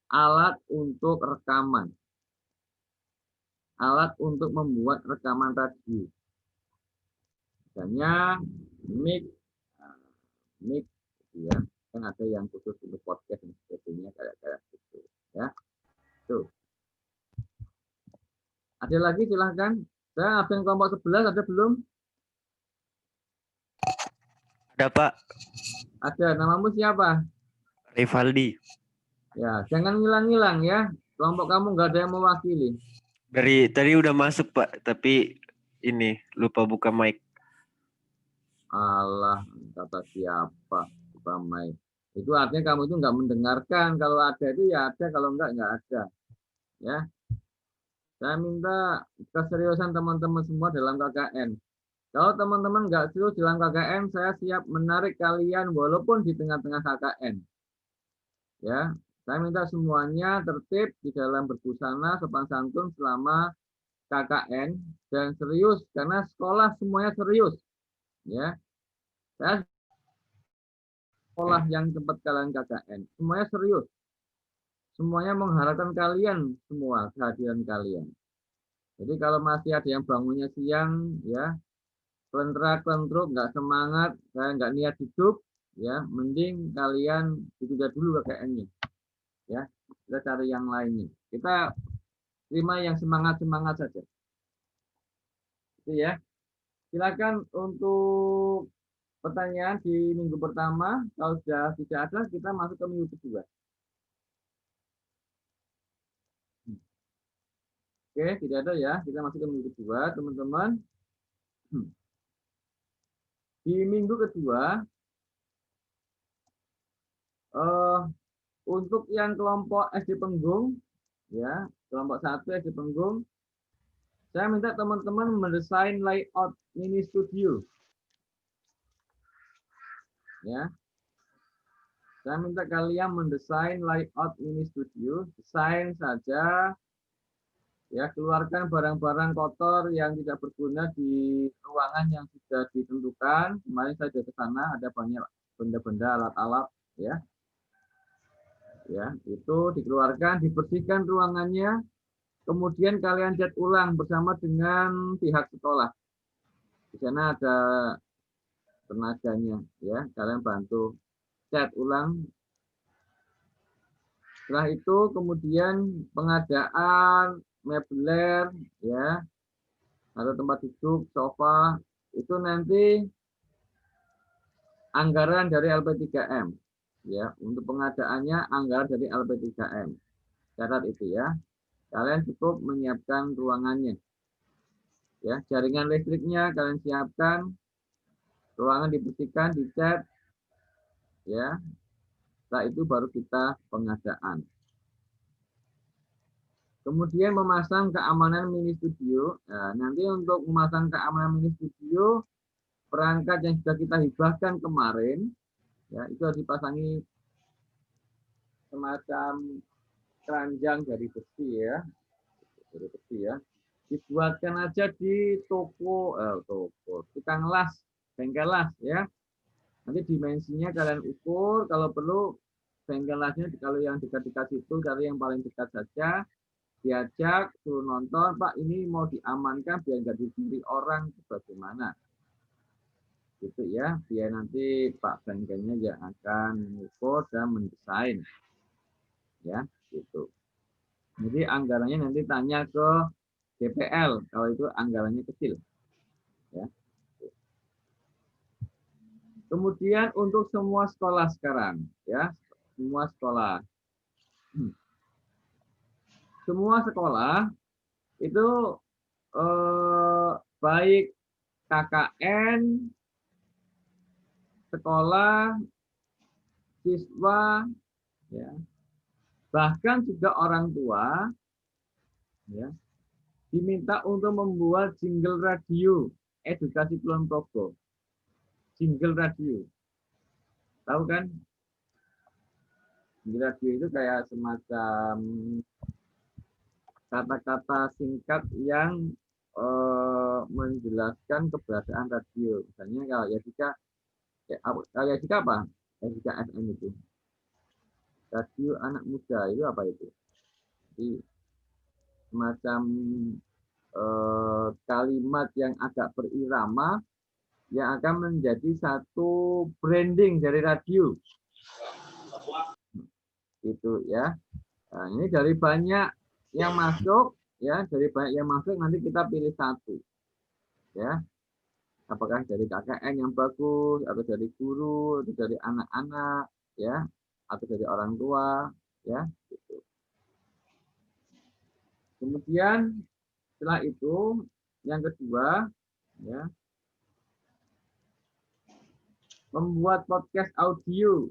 alat untuk rekaman. Alat untuk membuat rekaman radio. Misalnya mic ya, kan ada yang khusus untuk podcast dan sebagainya kayak gitu, ya. Tuh. Ada lagi silahkan. Saya absen kelompok 11 ada belum? Ada Pak, Ada. Namamu siapa? Rivaldi. Ya, jangan ngilang-ngilang ya. Kelompok kamu nggak ada yang mewakili. Dari tadi udah masuk Pak, tapi ini lupa buka mic. Alah, kata siapa? Buka mic. Itu artinya kamu itu nggak mendengarkan. Kalau ada itu ya ada, kalau nggak ada. Ya. Saya minta keseriusan teman-teman semua dalam KKN. Kalau teman-teman nggak serius dalam KKN, saya siap menarik kalian walaupun di tengah-tengah KKN. Ya, saya minta semuanya tertib di dalam berbusana sopan santun selama KKN dan serius karena sekolah semuanya serius. Ya, saya sekolah yang tempat kalian KKN semuanya serius. Semuanya mengharapkan kalian semua, kehadiran kalian. Jadi kalau masih ada yang bangunnya siang, ya, kelentrak-kelentruk, nggak semangat, saya nggak niat hidup, ya, mending kalian ditunda dulu KKN-nya. Ya, kita cari yang lainnya. Kita terima yang semangat-semangat saja. Itu ya. Silakan untuk pertanyaan di minggu pertama. Kalau sudah tidak ada, kita masuk ke minggu kedua. Oke, tidak ada ya. Kita masuk ke minggu kedua, teman-teman. Di minggu kedua, untuk yang kelompok SD Penggung, ya, kelompok 1 SD Penggung, saya minta teman-teman mendesain layout mini studio. Ya, saya minta kalian mendesain layout mini studio, desain saja. Ya, keluarkan barang-barang kotor yang tidak berguna di ruangan yang sudah ditentukan. Kemarin saya sudah ke sana, ada banyak benda-benda, alat-alat, ya. Ya, itu dikeluarkan, dibersihkan ruangannya. Kemudian kalian cat ulang bersama dengan pihak sekolah. Di sana ada tenaganya, ya. Kalian bantu chat ulang. Setelah itu kemudian pengadaan meubiler, ya, atau tempat duduk, sofa, itu nanti anggaran dari LP3M, ya. Untuk pengadaannya anggaran dari LP3M. Catat itu ya. Kalian cukup menyiapkan ruangannya. Ya, jaringan listriknya kalian siapkan, ruangan dibersihkan, dicat, ya. Setelah itu baru kita pengadaan. Kemudian memasang keamanan mini studio. Nah, nanti untuk memasang keamanan mini studio, perangkat yang sudah kita hibahkan kemarin, ya, itu harus dipasangi semacam keranjang dari besi, ya. Dari besi, ya. Dibuatkan aja di toko tukang las, bengkel las, ya. Nanti dimensinya kalian ukur, kalau perlu bengkel lasnya kalau yang dekat-dekat situ cari yang paling dekat saja, diajak suruh nonton, Pak ini mau diamankan biar nggak dicuri orang, bagaimana? Gitu ya, biar nanti Pak bengkelnya yang akan mengukur dan mendesain, ya, gitu. Jadi anggarannya nanti tanya ke DPL kalau itu anggarannya kecil, ya. Kemudian untuk semua sekolah sekarang, ya, semua sekolah, semua sekolah itu baik KKN, sekolah, siswa, ya, bahkan juga orang tua, ya, diminta untuk membuat jingle radio edukasi Kulon Progo. Jingle radio. Tahu kan? Jingle radio itu kayak semacam kata-kata singkat yang menjelaskan keberadaan radio. Misalnya kalau Yasika apa? Yasika FM itu. Radio anak muda itu apa itu? Jadi semacam kalimat yang agak berirama yang akan menjadi satu branding dari radio. Itu ya. Nah, ini dari banyak yang masuk, ya, dari banyak yang masuk nanti kita pilih satu. Ya. Apakah dari KKN yang bagus atau dari guru atau dari anak-anak, ya, atau dari orang tua, ya, gitu. Kemudian setelah itu yang kedua, ya, membuat podcast audio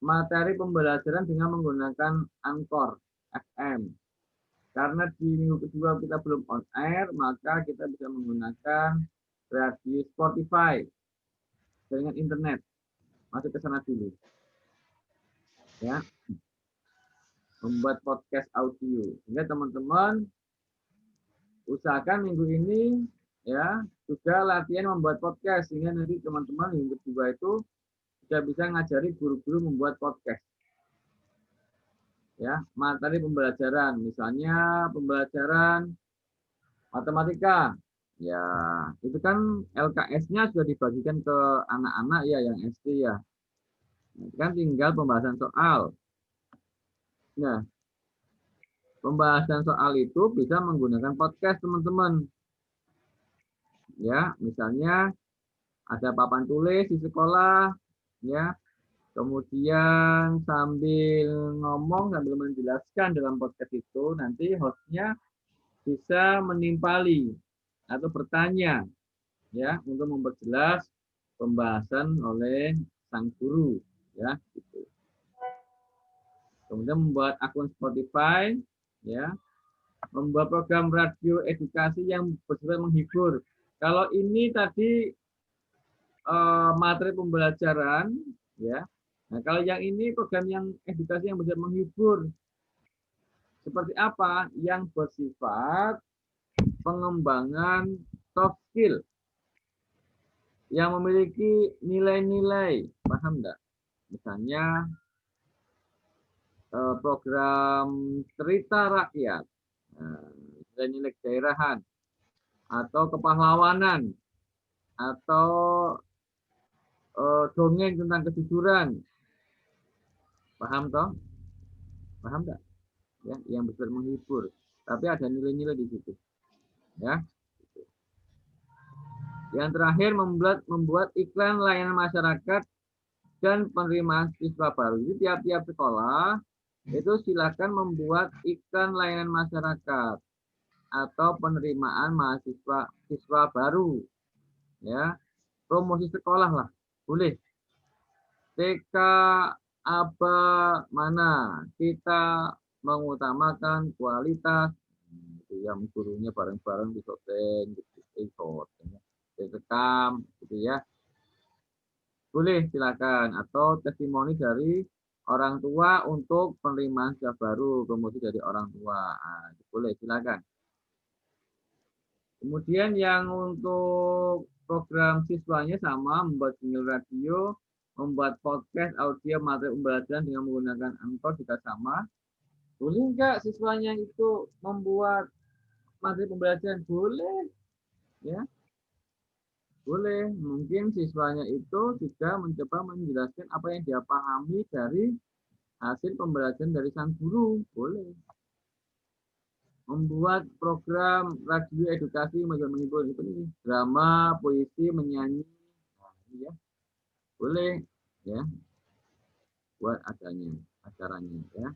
materi pembelajaran dengan menggunakan Anchor FM. Karena di minggu kedua kita belum on air, maka kita bisa menggunakan radio Spotify dengan internet. Masuk ke sana dulu. Ya. Membuat podcast audio. Sehingga teman-teman usahakan minggu ini, ya, juga latihan membuat podcast sehingga nanti teman-teman minggu kedua itu sudah bisa ngajari guru-guru membuat podcast. Ya, materi pembelajaran, misalnya pembelajaran matematika. Ya, itu kan LKS-nya sudah dibagikan ke anak-anak ya yang SD ya. Itu kan tinggal pembahasan soal. Nah, pembahasan soal itu bisa menggunakan podcast, teman-teman. Ya, misalnya ada papan tulis di sekolah, ya. Kemudian sambil ngomong, sambil menjelaskan dalam podcast itu, nanti hostnya bisa menimpali atau bertanya, ya, untuk memperjelas pembahasan oleh sang guru, ya, gitu. Kemudian membuat akun Spotify, ya, membuat program radio edukasi yang bersifat menghibur. Kalau ini tadi materi pembelajaran, ya. Nah, kalau yang ini program yang edukasi yang bersifat menghibur. Seperti apa? Yang bersifat pengembangan soft skill. Yang memiliki nilai-nilai. Paham enggak? Misalnya program cerita rakyat. Nilai-nilai kedaerahan. Atau kepahlawanan. atau dongeng tentang kejujuran. Paham toh? Paham enggak? Ya, yang bersifat menghibur. Tapi ada nilai-nilai di situ. Ya. Yang terakhir membuat iklan layanan masyarakat dan penerimaan siswa baru. Jadi tiap-tiap sekolah itu silakan membuat iklan layanan masyarakat atau penerimaan mahasiswa siswa baru. Ya, promosi sekolah lah, boleh. TK apa mana kita mengutamakan kualitas, yang gurunya bareng-bareng di shooting, direkam, gitu ya. Boleh silakan, atau testimoni dari orang tua untuk penerimaan siswa baru, promosi dari orang tua, nah, boleh silakan. Kemudian yang untuk program siswanya sama, membuat jingle radio, membuat podcast, audio, materi pembelajaran dengan menggunakan Anchor juga sama. Boleh enggak siswanya itu membuat materi pembelajaran? Boleh, ya. Boleh, mungkin siswanya itu juga mencoba menjelaskan apa yang dia pahami dari hasil pembelajaran dari sang guru. Boleh. Membuat program radio edukasi menghibur itu nih, drama, puisi, menyanyi, nah, ya. Boleh, ya. Buat acaranya, ya.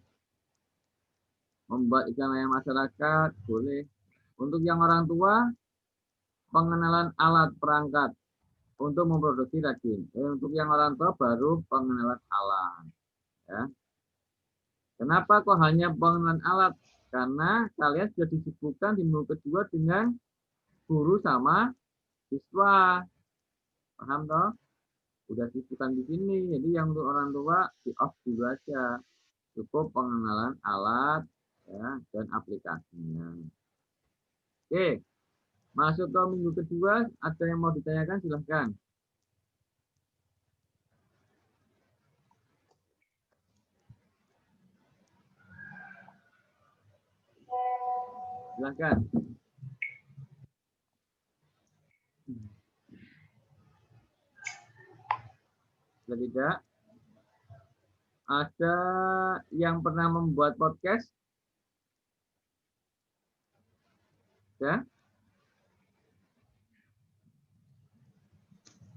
Membuat iklan layanan masyarakat, boleh. Untuk yang orang tua, pengenalan alat perangkat untuk memproduksi radio. Untuk yang orang tua baru pengenalan alat. Ya. Kenapa kok hanya pengenalan alat? Karena kalian sudah disibukkan di minggu kedua dengan guru sama siswa. Paham toh? Sudah disibukkan di sini. Jadi yang untuk orang tua di off dulu aja. Cukup pengenalan alat, ya, dan aplikasinya. Oke. Masuk ke minggu kedua, ada yang mau ditanyakan silahkan. Silahkan. Jika tidak, ada yang pernah membuat podcast? Ya?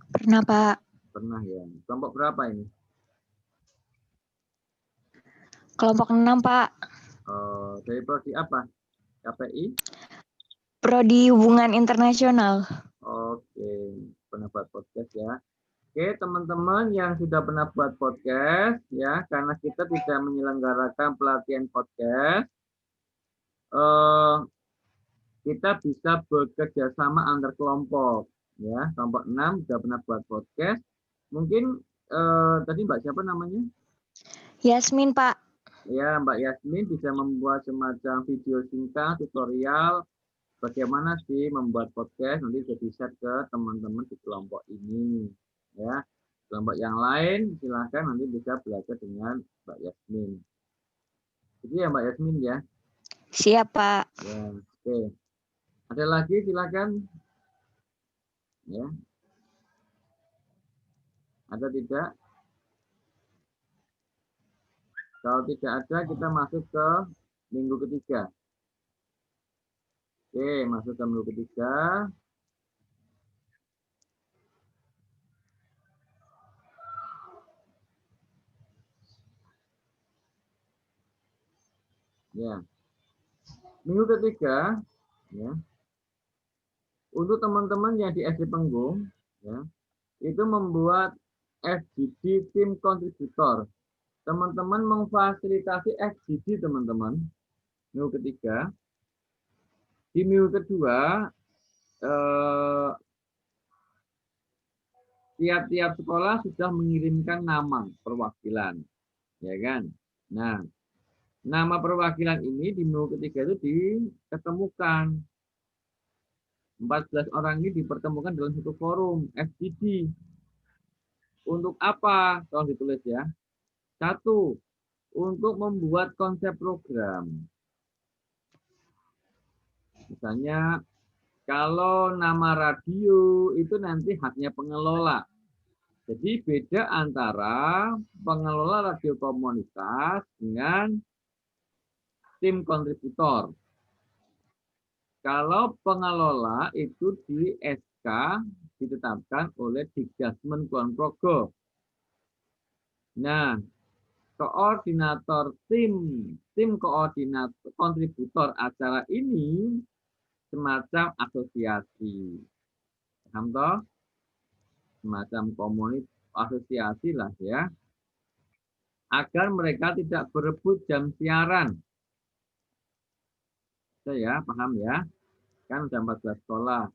Pernah, Pak. Pernah ya. Kelompok berapa ini? Kelompok 6, Pak. Dari prodi apa? KPI? Prodi Hubungan Internasional. Oke, pernah buat podcast ya. Oke, teman-teman yang sudah pernah buat podcast ya, karena kita tidak menyelenggarakan pelatihan podcast, kita bisa bekerja sama antar kelompok ya. Kelompok 6 sudah pernah buat podcast. Mungkin tadi Mbak siapa namanya? Yasmin, Pak. Ya, Mbak Yasmin bisa membuat semacam video singkat tutorial bagaimana sih membuat podcast, nanti jadi share ke teman-teman di kelompok ini ya. Kelompok yang lain silahkan nanti bisa belajar dengan Mbak Yasmin. Jadi ya Mbak Yasmin ya. Siap, Pak. Ya, oke. Ada lagi silakan. Ya. Ada tidak? Kalau tidak ada, kita masuk ke minggu ketiga. Oke, masuk ke minggu ketiga. Ya. Minggu ketiga, ya. Untuk teman-teman yang di SD Penggung, ya, itu membuat FGD tim kontributor. Teman-teman memfasilitasi FGD teman-teman. Minggu ketiga. Di minggu kedua, tiap-tiap sekolah sudah mengirimkan nama perwakilan, ya kan? Nah, nama perwakilan ini di minggu ketiga itu diketemukan. 14 orang ini dipertemukan dalam satu forum FGD. Untuk apa? Tolong ditulis ya. 1. Untuk membuat konsep program. Misalnya Kalau nama radio itu nanti haknya pengelola. Jadi beda antara pengelola radio komunitas dengan tim kontributor. Kalau pengelola itu di SK ditetapkan oleh Dikdasmen Kulon Progo. Nah, koordinator tim koordinator kontributor acara ini semacam asosiasi. Paham toh? Semacam komunitas asosiasi lah ya. Agar mereka tidak berebut jam siaran. Ya, paham ya? Kan udah 14 sekolah.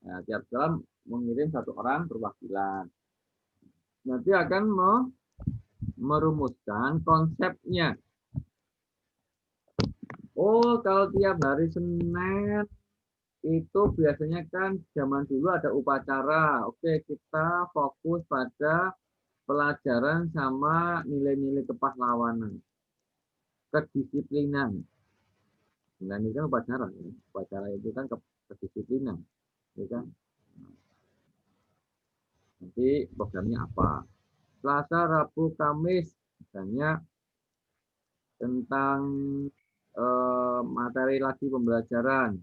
Nah, tiap sekolah mengirim 1 orang perwakilan. Nanti akan merumuskan konsepnya. Oh, kalau tiap hari Senin itu biasanya kan zaman dulu ada upacara. Oke, kita fokus pada pelajaran sama nilai-nilai kepahlawanan, kedisiplinan. Nah, ini kan upacara. Upacara itu kan kedisiplinan. Ya kan? Nanti programnya apa? Selasa, Rabu, Kamis, misalnya tentang materi lagi pembelajaran.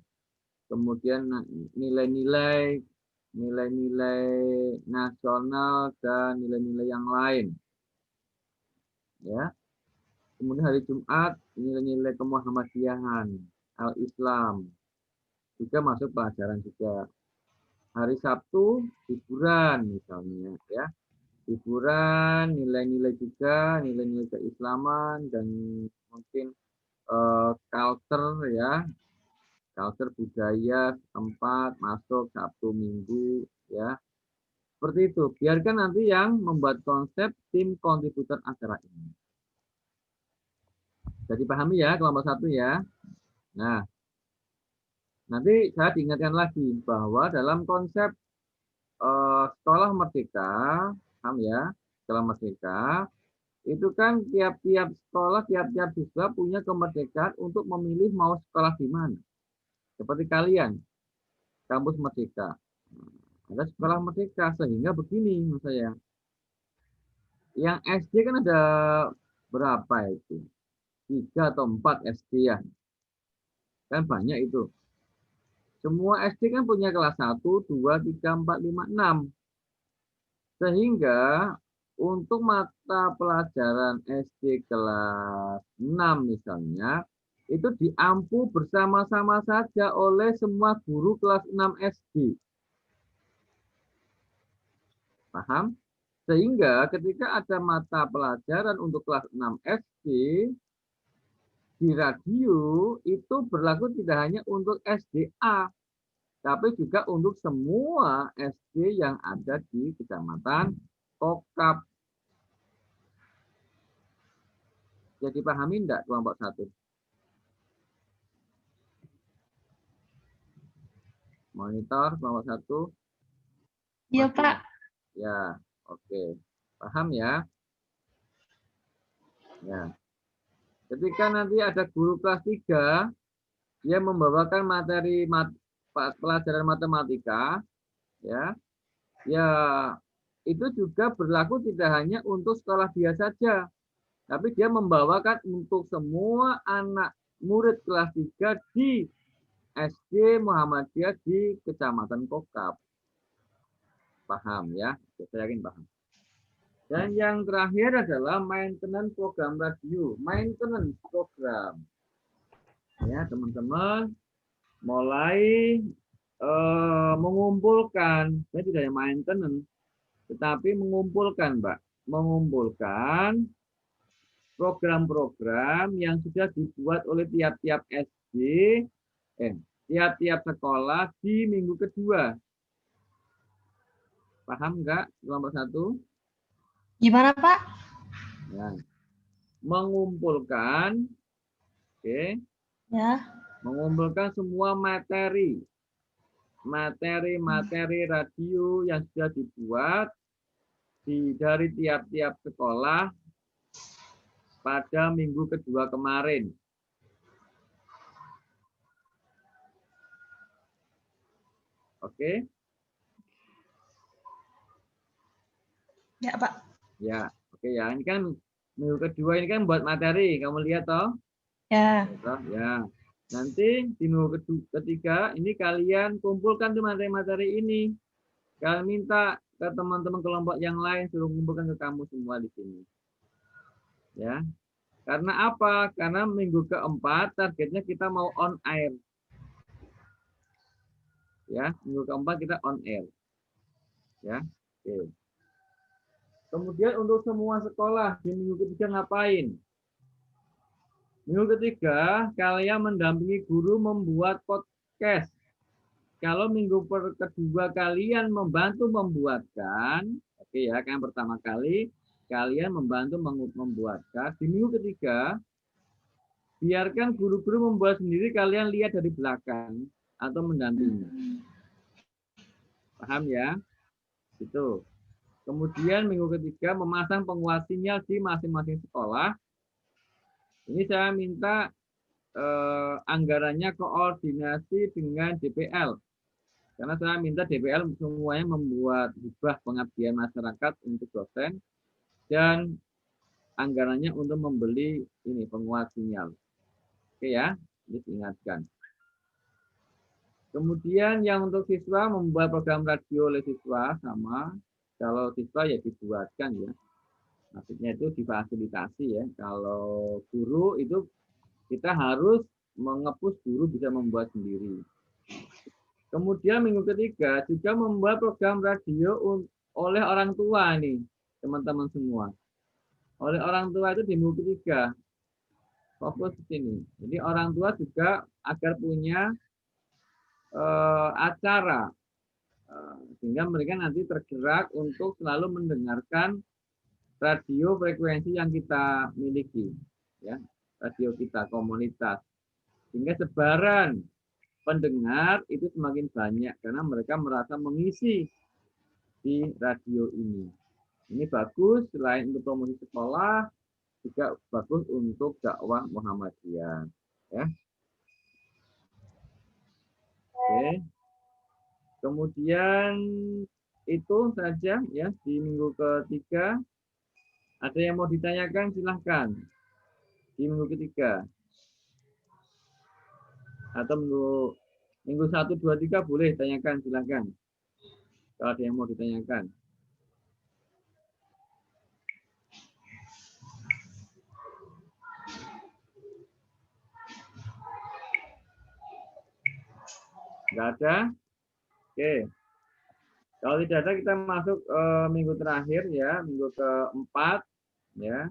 Kemudian nilai-nilai nasional dan nilai-nilai yang lain. Ya. Kemudian hari Jumat nilai-nilai kemuhammadiyahan, al-Islam. Juga masuk pelajaran juga. Hari Sabtu hiburan misalnya ya. Hiburan, nilai-nilai juga, nilai-nilai keislaman dan mungkin culture ya. Culture budaya tempat masuk Sabtu Minggu ya. Seperti itu. Biarkan nanti yang membuat konsep tim kontributor acara ini. Jadi pahami ya kelompok 1 ya. Nah, nanti saya diingatkan lagi bahwa dalam konsep sekolah merdeka, paham ya, sekolah merdeka, itu kan tiap-tiap sekolah, tiap-tiap siswa punya kemerdekaan untuk memilih mau sekolah di mana. Seperti kalian, kampus merdeka. Ada sekolah merdeka, sehingga begini menurut saya. Yang SD kan ada berapa itu? 3 atau 4 SD ya. Kan banyak itu. Semua SD kan punya kelas 1, 2, 3, 4, 5, 6. Sehingga untuk mata pelajaran SD kelas 6 misalnya, itu diampu bersama-sama saja oleh semua guru kelas 6 SD. Paham? Sehingga ketika ada mata pelajaran untuk kelas 6 SD, di radio itu berlaku tidak hanya untuk SDA, tapi juga untuk semua SD yang ada di Kecamatan Kokap. Jadi pahami enggak kelompok 1? Monitor kelompok 1? Iya, Pak. Ya, oke. Paham ya? Ya. Ketika nanti ada guru kelas 3 dia membawakan materi pelajaran matematika, ya itu juga berlaku tidak hanya untuk sekolah dia saja, tapi dia membawakan untuk semua anak murid kelas 3 di SD Muhammadiyah di Kecamatan Kokap. Paham ya? Saya yakin paham. Dan yang terakhir adalah maintenance program radio. Maintenance program. Ya, teman-teman mulai mengumpulkan, saya tidak hanya maintenance, tetapi mengumpulkan, Mbak. Mengumpulkan program-program yang sudah dibuat oleh tiap-tiap SD, tiap-tiap sekolah di minggu kedua. Paham nggak kelompok 1? Gimana, Pak? Ya. Mengumpulkan, Ya. mengumpulkan semua materi radio yang sudah dibuat dari tiap-tiap sekolah pada minggu kedua kemarin. Oke? Ya, Pak. Ya, oke ya. Ini kan minggu kedua ini kan buat materi. Kamu lihat toh? Ya. Toh? Ya. Nanti di minggu ketiga ini kalian kumpulkan tuh materi-materi ini. Kalian minta ke teman-teman kelompok yang lain suruh kumpulkan ke kamu semua di sini. Ya. Karena apa? Karena minggu keempat targetnya kita mau on air. Ya, minggu keempat kita on air. Ya. Oke. Kemudian untuk semua sekolah di minggu ketiga ngapain? Minggu ketiga kalian mendampingi guru membuat podcast. Kalau minggu kedua kalian membantu membuatkan, oke ya, yang pertama kali kalian membantu membuatkan. Di minggu ketiga biarkan guru-guru membuat sendiri, kalian lihat dari belakang atau mendampingi. Paham ya? Itu. Kemudian minggu ketiga memasang penguat sinyal di masing-masing sekolah. Ini saya minta anggarannya koordinasi dengan DPL. Karena saya minta DPL semuanya membuat hibah pengabdian masyarakat untuk dosen dan anggarannya untuk membeli ini penguat sinyal. Oke ya, ini diingatkan. Kemudian yang untuk siswa membuat program radio oleh siswa sama. Kalau siswa ya dibuatkan ya. Maksudnya itu difasilitasi ya. Kalau guru itu kita harus mengepus guru bisa membuat sendiri. Kemudian minggu ketiga juga membuat program radio oleh orang tua nih, teman-teman semua. Oleh orang tua itu di minggu ketiga. Fokus di sini. Jadi orang tua juga agar punya acara sehingga mereka nanti tergerak untuk selalu mendengarkan radio frekuensi yang kita miliki, ya, radio kita komunitas, sehingga sebaran pendengar itu semakin banyak karena mereka merasa mengisi di radio ini. Ini bagus selain untuk promosi sekolah, juga bagus untuk dakwah Muhammadiyah. Ya. Oke. Kemudian itu saja ya di minggu ketiga. Ada yang mau ditanyakan silahkan di minggu ketiga. Atau minggu 1, 2, 3 boleh tanyakan silahkan. Kalau ada yang mau ditanyakan. Enggak ada? Oke. Kalau tidak ada kita masuk minggu terakhir ya, minggu keempat ya.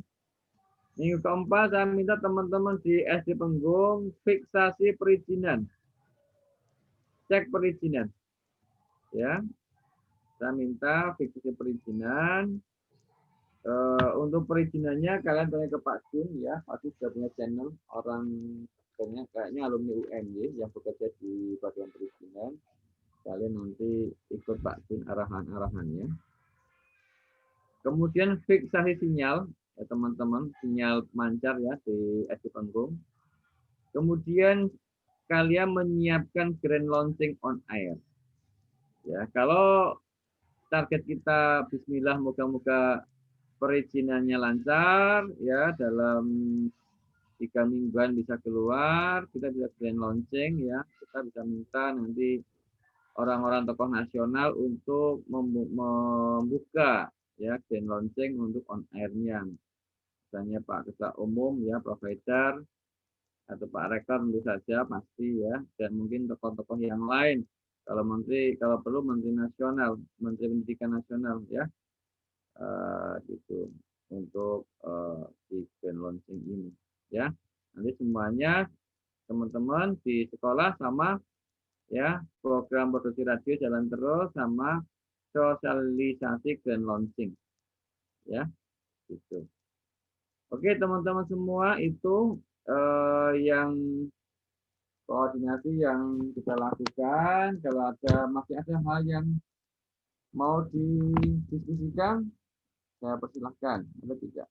Minggu keempat saya minta teman-teman di SD Penggung fiksasi perizinan. Cek perizinan. Ya. Saya minta fiksasi perizinan. Untuk perizinannya kalian tanya ke Pak Jun ya. Pak Jun sudah punya channel orang kayaknya alumni UNY yang bekerja di bagian perizinan. Kalian nanti ikut Pak Jun arahan-arahannya. Kemudian fiksasi sinyal, ya teman-teman, sinyal mancar ya di SD Penggung. Kemudian kalian menyiapkan grand launching on air. Ya, kalau target kita bismillah moga-moga perizinannya lancar ya dalam 3 mingguan bisa keluar, kita bisa grand launching ya. Kita bisa minta nanti orang-orang tokoh nasional untuk membuka ya grand launching untuk on air-nya. Misalnya Pak Ketua Umum ya, provider atau Pak Rektor tentu saja pasti ya, dan mungkin tokoh-tokoh yang lain. Kalau menteri, kalau perlu menteri nasional, menteri pendidikan nasional ya, gitu untuk di grand launching ini ya. Nanti semuanya teman-teman di sekolah sama ya, program produksi radio jalan terus sama sosialisasi grand launching ya, gitu. Oke teman-teman semua, itu yang koordinasi yang kita lakukan. Kalau masih ada hal yang mau didiskusikan, saya persilahkan. Ada tidak?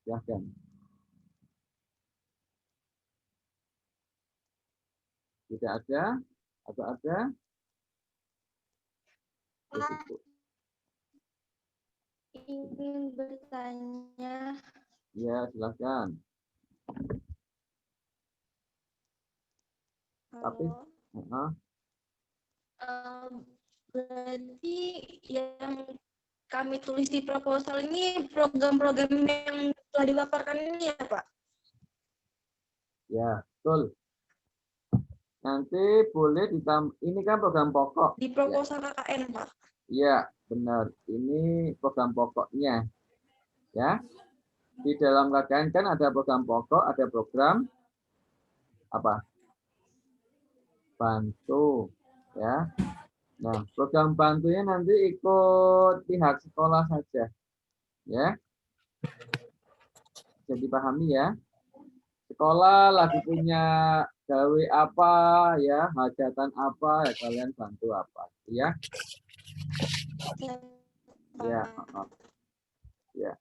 Silahkan. Tidak ada? Atau ada? Ingin bertanya. Ya, silakan. Tapi, Berarti yang kami tulis di proposal ini program-program yang telah dipaparkan ini ya Pak? ya, betul. Nanti boleh ditambah, ini kan program pokok. Di proposal KKN Pak? Iya, benar. Ini program pokoknya. Ya. Di dalam KKN kan ada program pokok, ada program apa? Bantu. Ya. Nah, program bantunya nanti ikut pihak sekolah saja. Ya. Bisa dipahami ya. Sekolah lagi punya gawe apa ya, hajatan apa ya, kalian bantu apa ya. Ya, ya.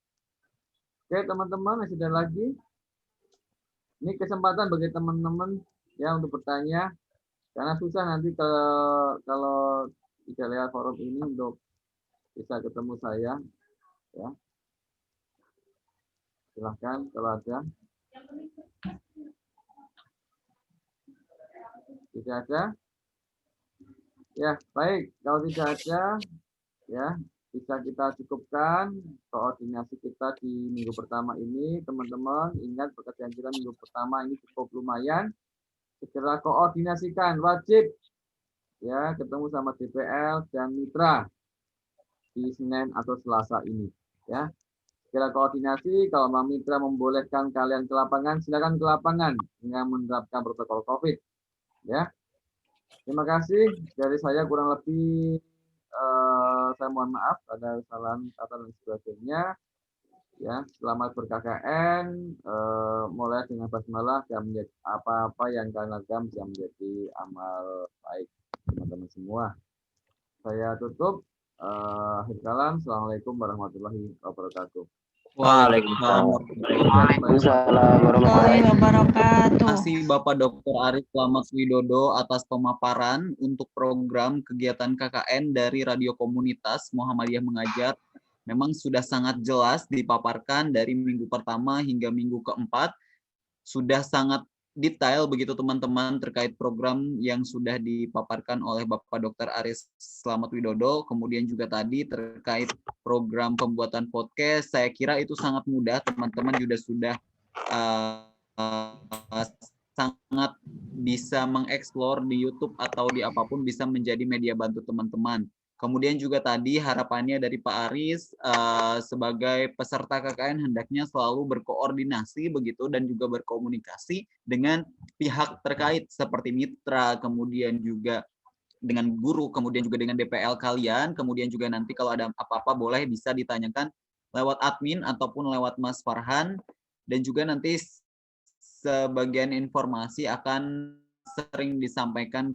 Oke teman-teman, masih ada lagi? Ini kesempatan bagi teman-teman ya untuk bertanya, karena susah nanti kalau tidak lewat forum ini untuk bisa ketemu saya. Ya, silahkan kalau ada. Tidak ada? Ya, baik. Kalau tidak ada, ya bisa kita cukupkan koordinasi kita di minggu pertama ini. Teman-teman, ingat pekerjaan kita minggu pertama ini cukup lumayan. Segera koordinasikan, wajib ya ketemu sama DPL dan mitra di Senin atau Selasa ini. Ya, segera koordinasi. Kalau mitra membolehkan kalian ke lapangan, silakan ke lapangan dengan menerapkan protokol COVID. Ya, terima kasih dari saya, kurang lebih saya mohon maaf ada kesalahan kata dan sebagainya. Ya, selamat ber-KKN. Mulai dengan basmalah dan menjadi apa-apa yang kalian lakukan bisa menjadi amal baik teman-teman semua. Saya tutup. Akhir kalam. Assalamualaikum warahmatullahi wabarakatuh. Waalaikumsalam. Warahmatullahi wabarakatuh. Terima kasih Bapak Dr. Aris Slamet Widodo atas pemaparan untuk program kegiatan KKN dari Radio Komunitas Muhammadiyah Mengajar. Memang sudah sangat jelas dipaparkan dari minggu pertama hingga minggu keempat. Sudah sangat detail begitu teman-teman terkait program yang sudah dipaparkan oleh Bapak Dr. Aris Slamet Widodo. Kemudian juga tadi terkait program pembuatan podcast, saya kira itu sangat mudah, teman-teman juga sudah sangat bisa mengeksplor di YouTube atau di apapun, bisa menjadi media bantu teman-teman. Kemudian juga tadi harapannya dari Pak Aris sebagai peserta KKN hendaknya selalu berkoordinasi begitu dan juga berkomunikasi dengan pihak terkait seperti mitra, kemudian juga dengan guru, kemudian juga dengan DPL kalian, kemudian juga nanti kalau ada apa-apa boleh bisa ditanyakan lewat admin ataupun lewat Mas Farhan, dan juga nanti sebagian informasi akan sering disampaikan.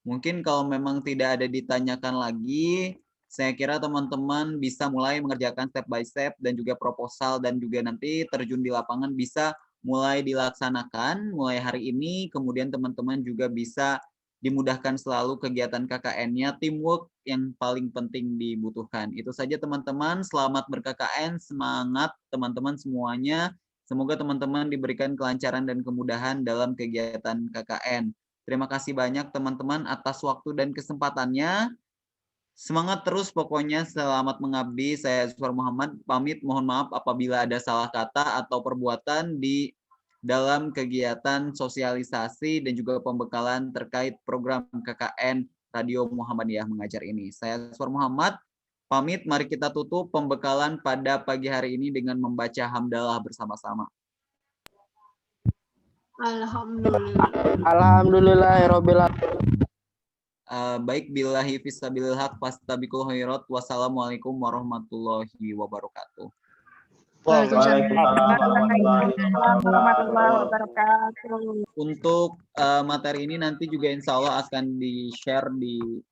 Mungkin kalau memang tidak ada ditanyakan lagi, saya kira teman-teman bisa mulai mengerjakan step by step dan juga proposal, dan juga nanti terjun di lapangan bisa mulai dilaksanakan mulai hari ini. Kemudian teman-teman juga bisa dimudahkan selalu kegiatan KKN-nya, teamwork yang paling penting dibutuhkan. Itu saja teman-teman, selamat ber-KKN, semangat teman-teman semuanya. Semoga teman-teman diberikan kelancaran dan kemudahan dalam kegiatan KKN. Terima kasih banyak teman-teman atas waktu dan kesempatannya. Semangat terus pokoknya, selamat mengabdi. Saya Suar Muhammad, pamit, mohon maaf apabila ada salah kata atau perbuatan di dalam kegiatan sosialisasi dan juga pembekalan terkait program KKN Radio Muhammadiyah Mengajar ini. Saya Suar Muhammad, pamit, mari kita tutup pembekalan pada pagi hari ini dengan membaca hamdalah bersama-sama. Alhamdulillahirabbil alamin. Baik, billahi fisabilil haq fastabiqul khairat. Wassalamualaikum warahmatullahi wabarakatuh. Waalaikumsalam warahmatullahi wabarakatuh. Untuk materi ini nanti juga insya Allah akan di-share di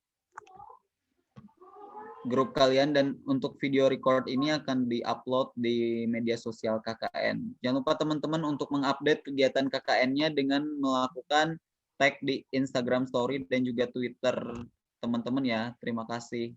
grup kalian, dan untuk video record ini akan di-upload di media sosial KKN. Jangan lupa teman-teman untuk mengupdate kegiatan KKN-nya dengan melakukan tag di Instagram Story dan juga Twitter teman-teman ya. Terima kasih.